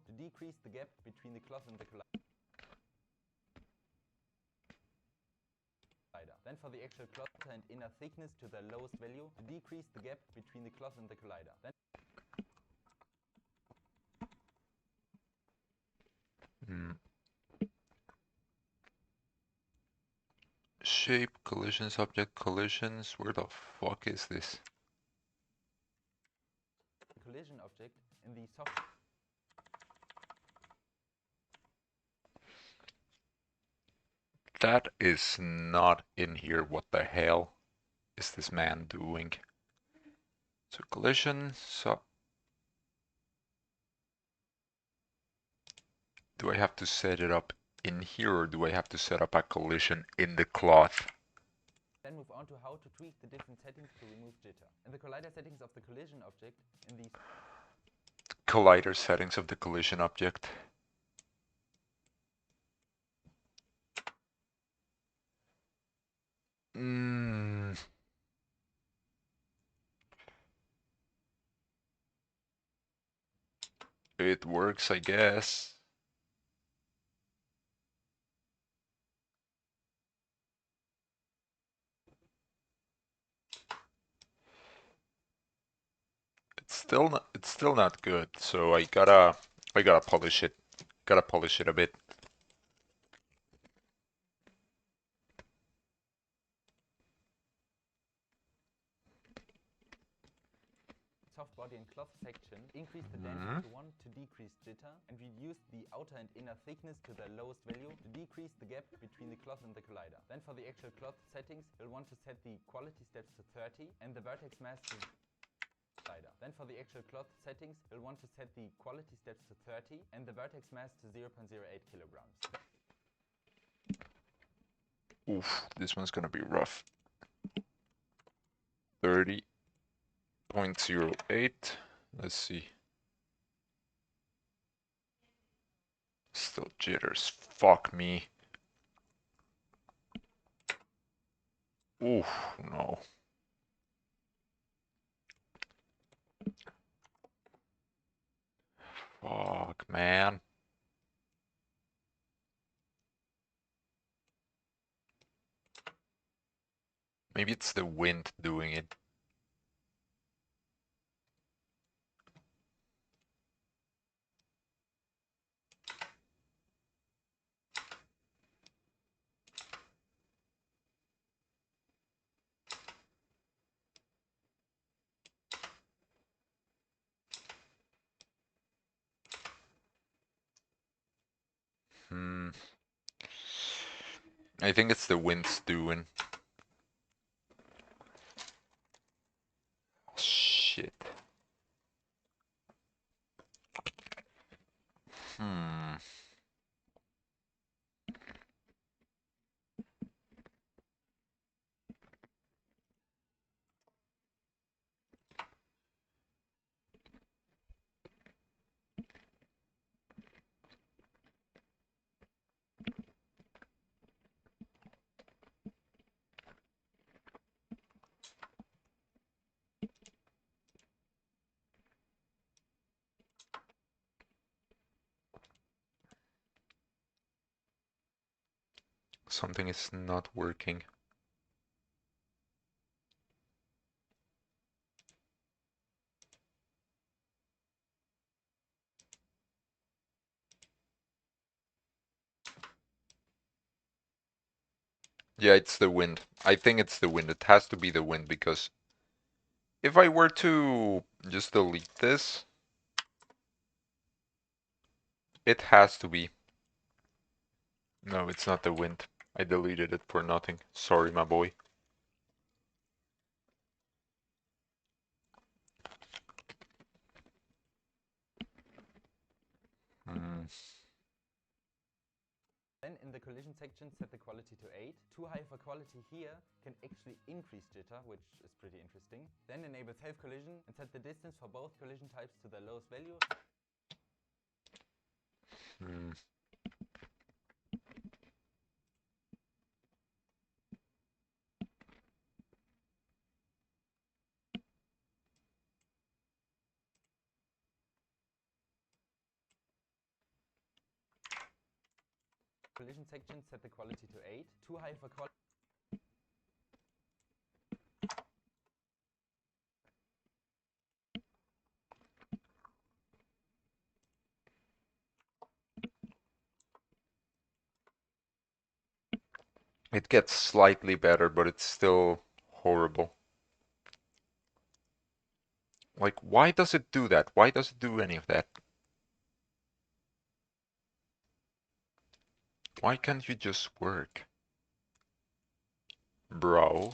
To decrease the gap between the cloth and the collider. Then for the actual cloth and inner thickness to the lowest value, to decrease the gap between the cloth and the collider. Then Shape, collision, subject, collisions. Where the fuck is this? collision object in the soft. That is not in here. What the hell is this man doing? So collision, do I have to set it up in here or do I have to set up a collision in the cloth? Then move on to how to tweak the different settings to remove jitter. In the collider settings of the collision object, in the Collider settings of the collision object. It works, I guess. It's still not good, so I gotta polish it. Gotta polish it a bit. soft body and cloth section, increase the density to 1 to decrease jitter, and reduce the outer and inner thickness to their lowest value to decrease the gap between the cloth and the collider. Then for the actual cloth settings, you'll want to set the quality steps to 30 and the vertex mass to collider. Then for the actual cloth settings, you'll want to set the quality steps to 30 and the vertex mass to 0.08 kilograms. Oof, this one's gonna be rough. 30.08. Let's see. Still jitters. Fuck me. Oof, no. Fuck, man. Maybe it's the wind doing it. I think it's the wind's doing. Shit. Something is not working. Yeah, it's the wind. I think it's the wind. It has to be the wind because if I were to just delete this, it has to be. No, it's not the wind. I deleted it for nothing. Sorry, my boy. Then in the collision section, set the quality to 8. Too high of a quality here can actually increase jitter, which is pretty interesting. Then enable self-collision and set the distance for both collision types to the lowest value. Collision section, set the quality to 8. Too high of a quality. It gets slightly better, but it's still horrible. Like, why does it do that? Why does it do any of that? Why can't you just work? Bro.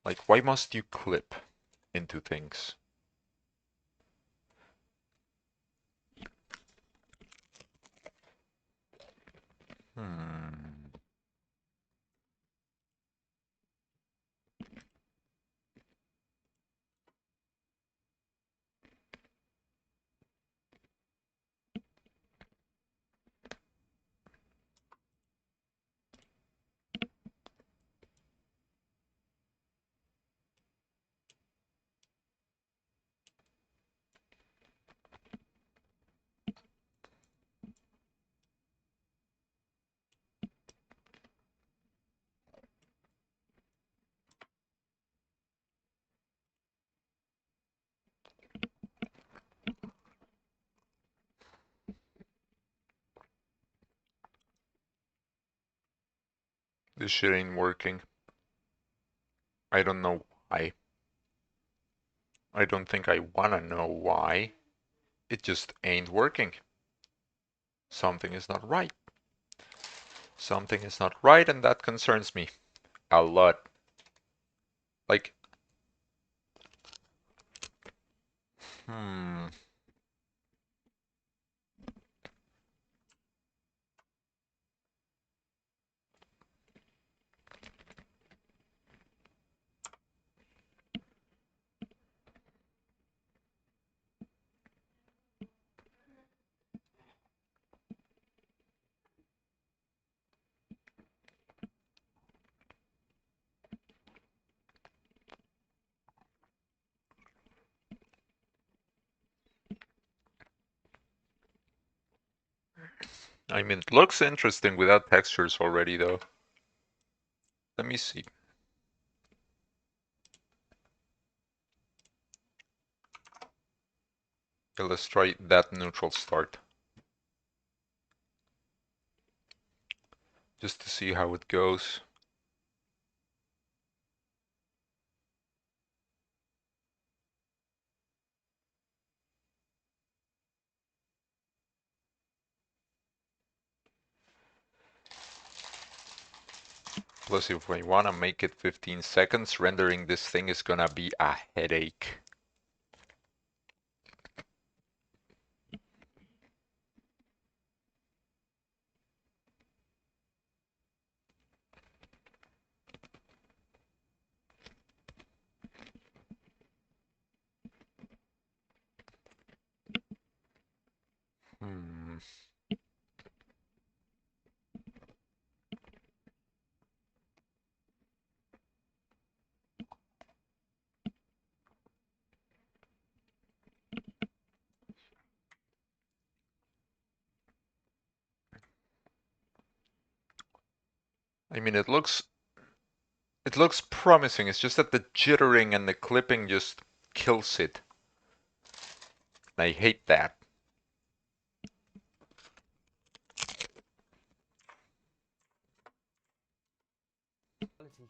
Like, why must you clip into things? This shit ain't working. I don't know why. I don't think I wanna know why. It just ain't working. Something is not right. Something is not right, and that concerns me a lot. Like, I mean, it looks interesting without textures already, though. Let me see. Okay, let's try that neutral start. Just to see how it goes. Plus, if we want to make it 15 seconds, rendering this thing is gonna be a headache. I mean, it looks promising. It's just that the jittering and the clipping just kills it. I hate that.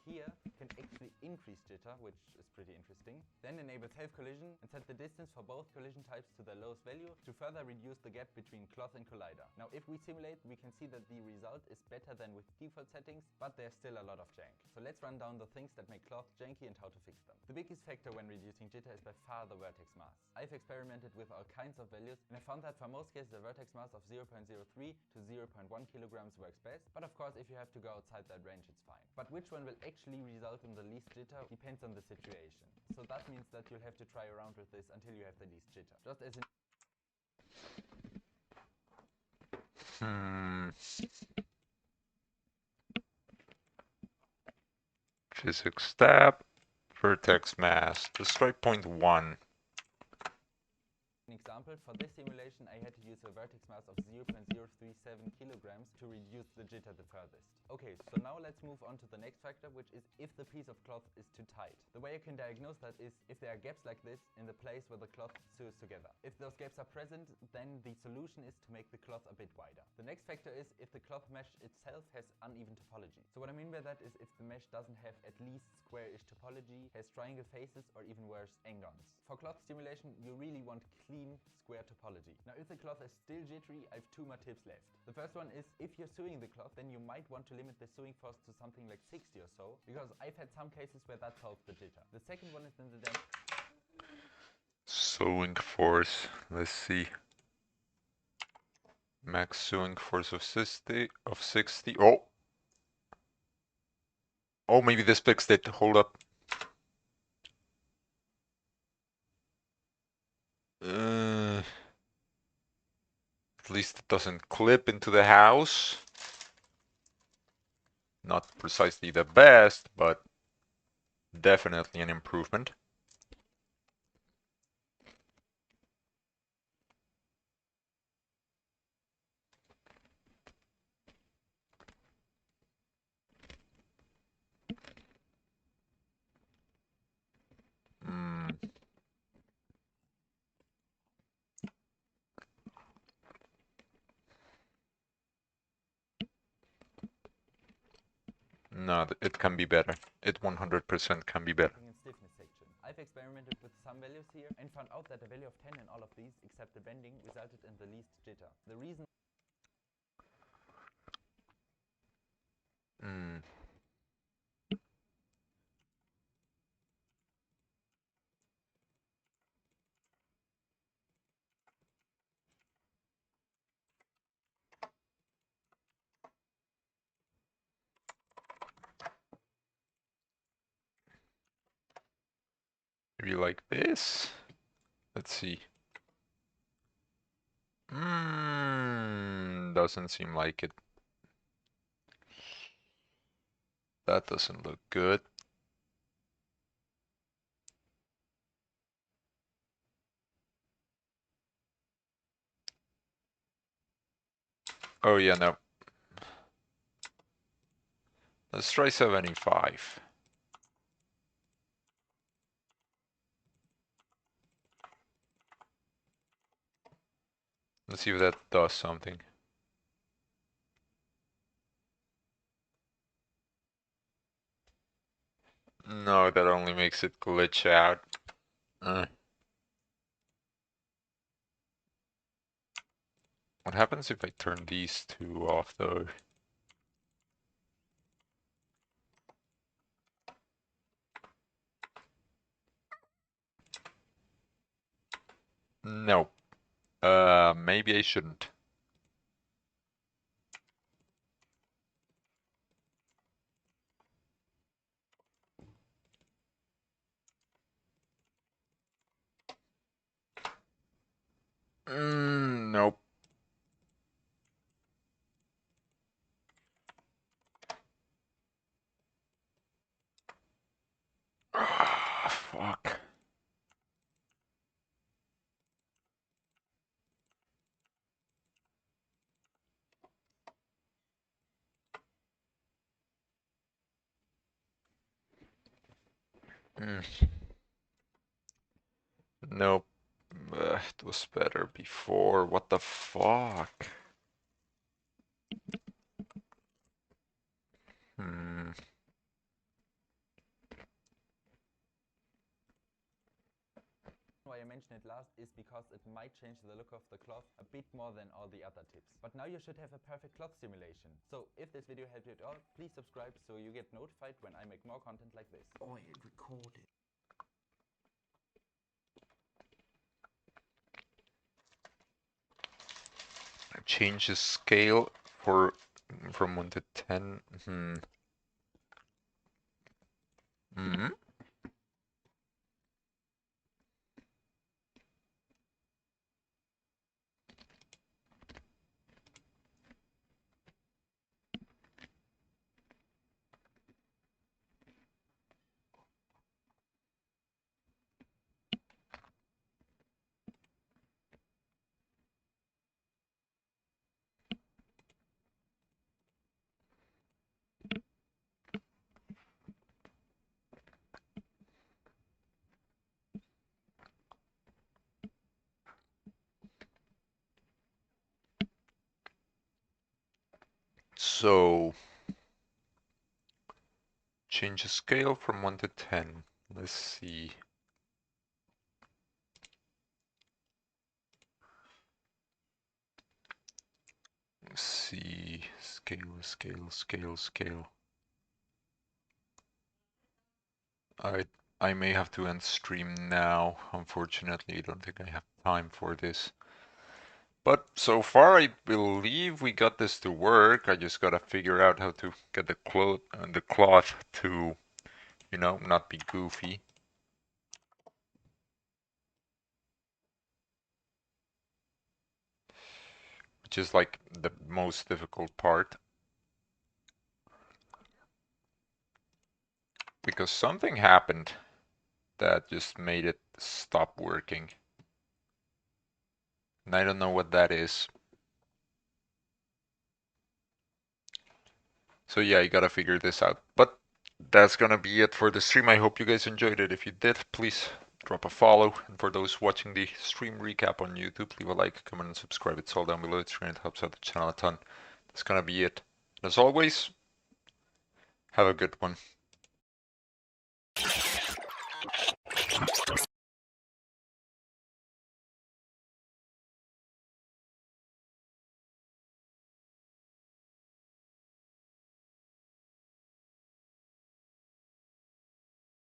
here can actually increase jitter, which is pretty interesting. Then enable self-collision and set the distance for both collision types to the lowest value to further reduce the gap between cloth and collider. Now if we simulate, we can see that the result is better than with default settings, but there's still a lot of jank. So let's run down the things that make cloth janky and how to fix them. The biggest factor when reducing jitter is by far the vertex mass. I've experimented with all kinds of values and I found that for most cases a vertex mass of 0.03 to 0.1 kilograms works best, but of course if you have to go outside that range it's fine. But which one will actually result in the least jitter depends on the situation. So that means that you'll have to try around with this until you have the least jitter. Just as in Physics tab, vertex mass, destroy 0.1. an example, for this simulation I had to use a vertex mass of 0.037 kilograms to reduce the jitter the furthest. Okay, so now let's move on to the next factor, which is if the piece of cloth is too tight. The way I can diagnose that is if there are gaps like this in the place where the cloth sews together. If those gaps are present, then the solution is to make the cloth a bit wider. The next factor is if the cloth mesh itself has uneven topology. So what I mean by that is if the mesh doesn't have at least square-ish topology, has triangle faces, or even worse, n-gons. For cloth stimulation, you really want clean, square topology. Now if the cloth is still jittery, I have two more tips left. The first one is if you're sewing the cloth, then you might want to limit the sewing force to something like 60 or so, because I've had some cases where that solves the jitter. The second one is then the Sewing force, let's see. Max sewing force of 60. Oh! Oh, maybe this fixed it. Hold up. At least it doesn't clip into the house. Not precisely the best, but definitely an improvement. No, it can be better. It 100% can be better. and stiffness section. I've experimented with some values here and found out that a value of 10 in all of these, except the bending, resulted in the least jitter. The reason Maybe like this. Let's see. Doesn't seem like it. That doesn't look good. Oh yeah, no. Let's try 75. Let's see if that does something. No, that only makes it glitch out. What happens if I turn these two off though? No. Maybe I shouldn't. Nope. Ah, fuck. Nope. It was better before. What the fuck? mentioned it last is because it might change the look of the cloth a bit more than all the other tips. But now you should have a perfect cloth simulation. So if this video helped you at all, please subscribe so you get notified when I make more content like this. Oh, it recorded. Change the scale from 1 to 10. So change the scale from 1 to 10. Let's see. Let's see. Scale. I may have to end stream now. Unfortunately, I don't think I have time for this. But so far, I believe we got this to work. I just gotta figure out how to get the cloth to, you know, not be goofy. Which is like the most difficult part. Because something happened that just made it stop working. And I don't know what that is. So yeah, you gotta figure this out. But that's gonna be it for the stream. I hope you guys enjoyed it. If you did, please drop a follow. And for those watching the stream recap on YouTube, leave a like, comment, and subscribe. It's all down below. It helps out the channel a ton. That's gonna be it. As always, have a good one.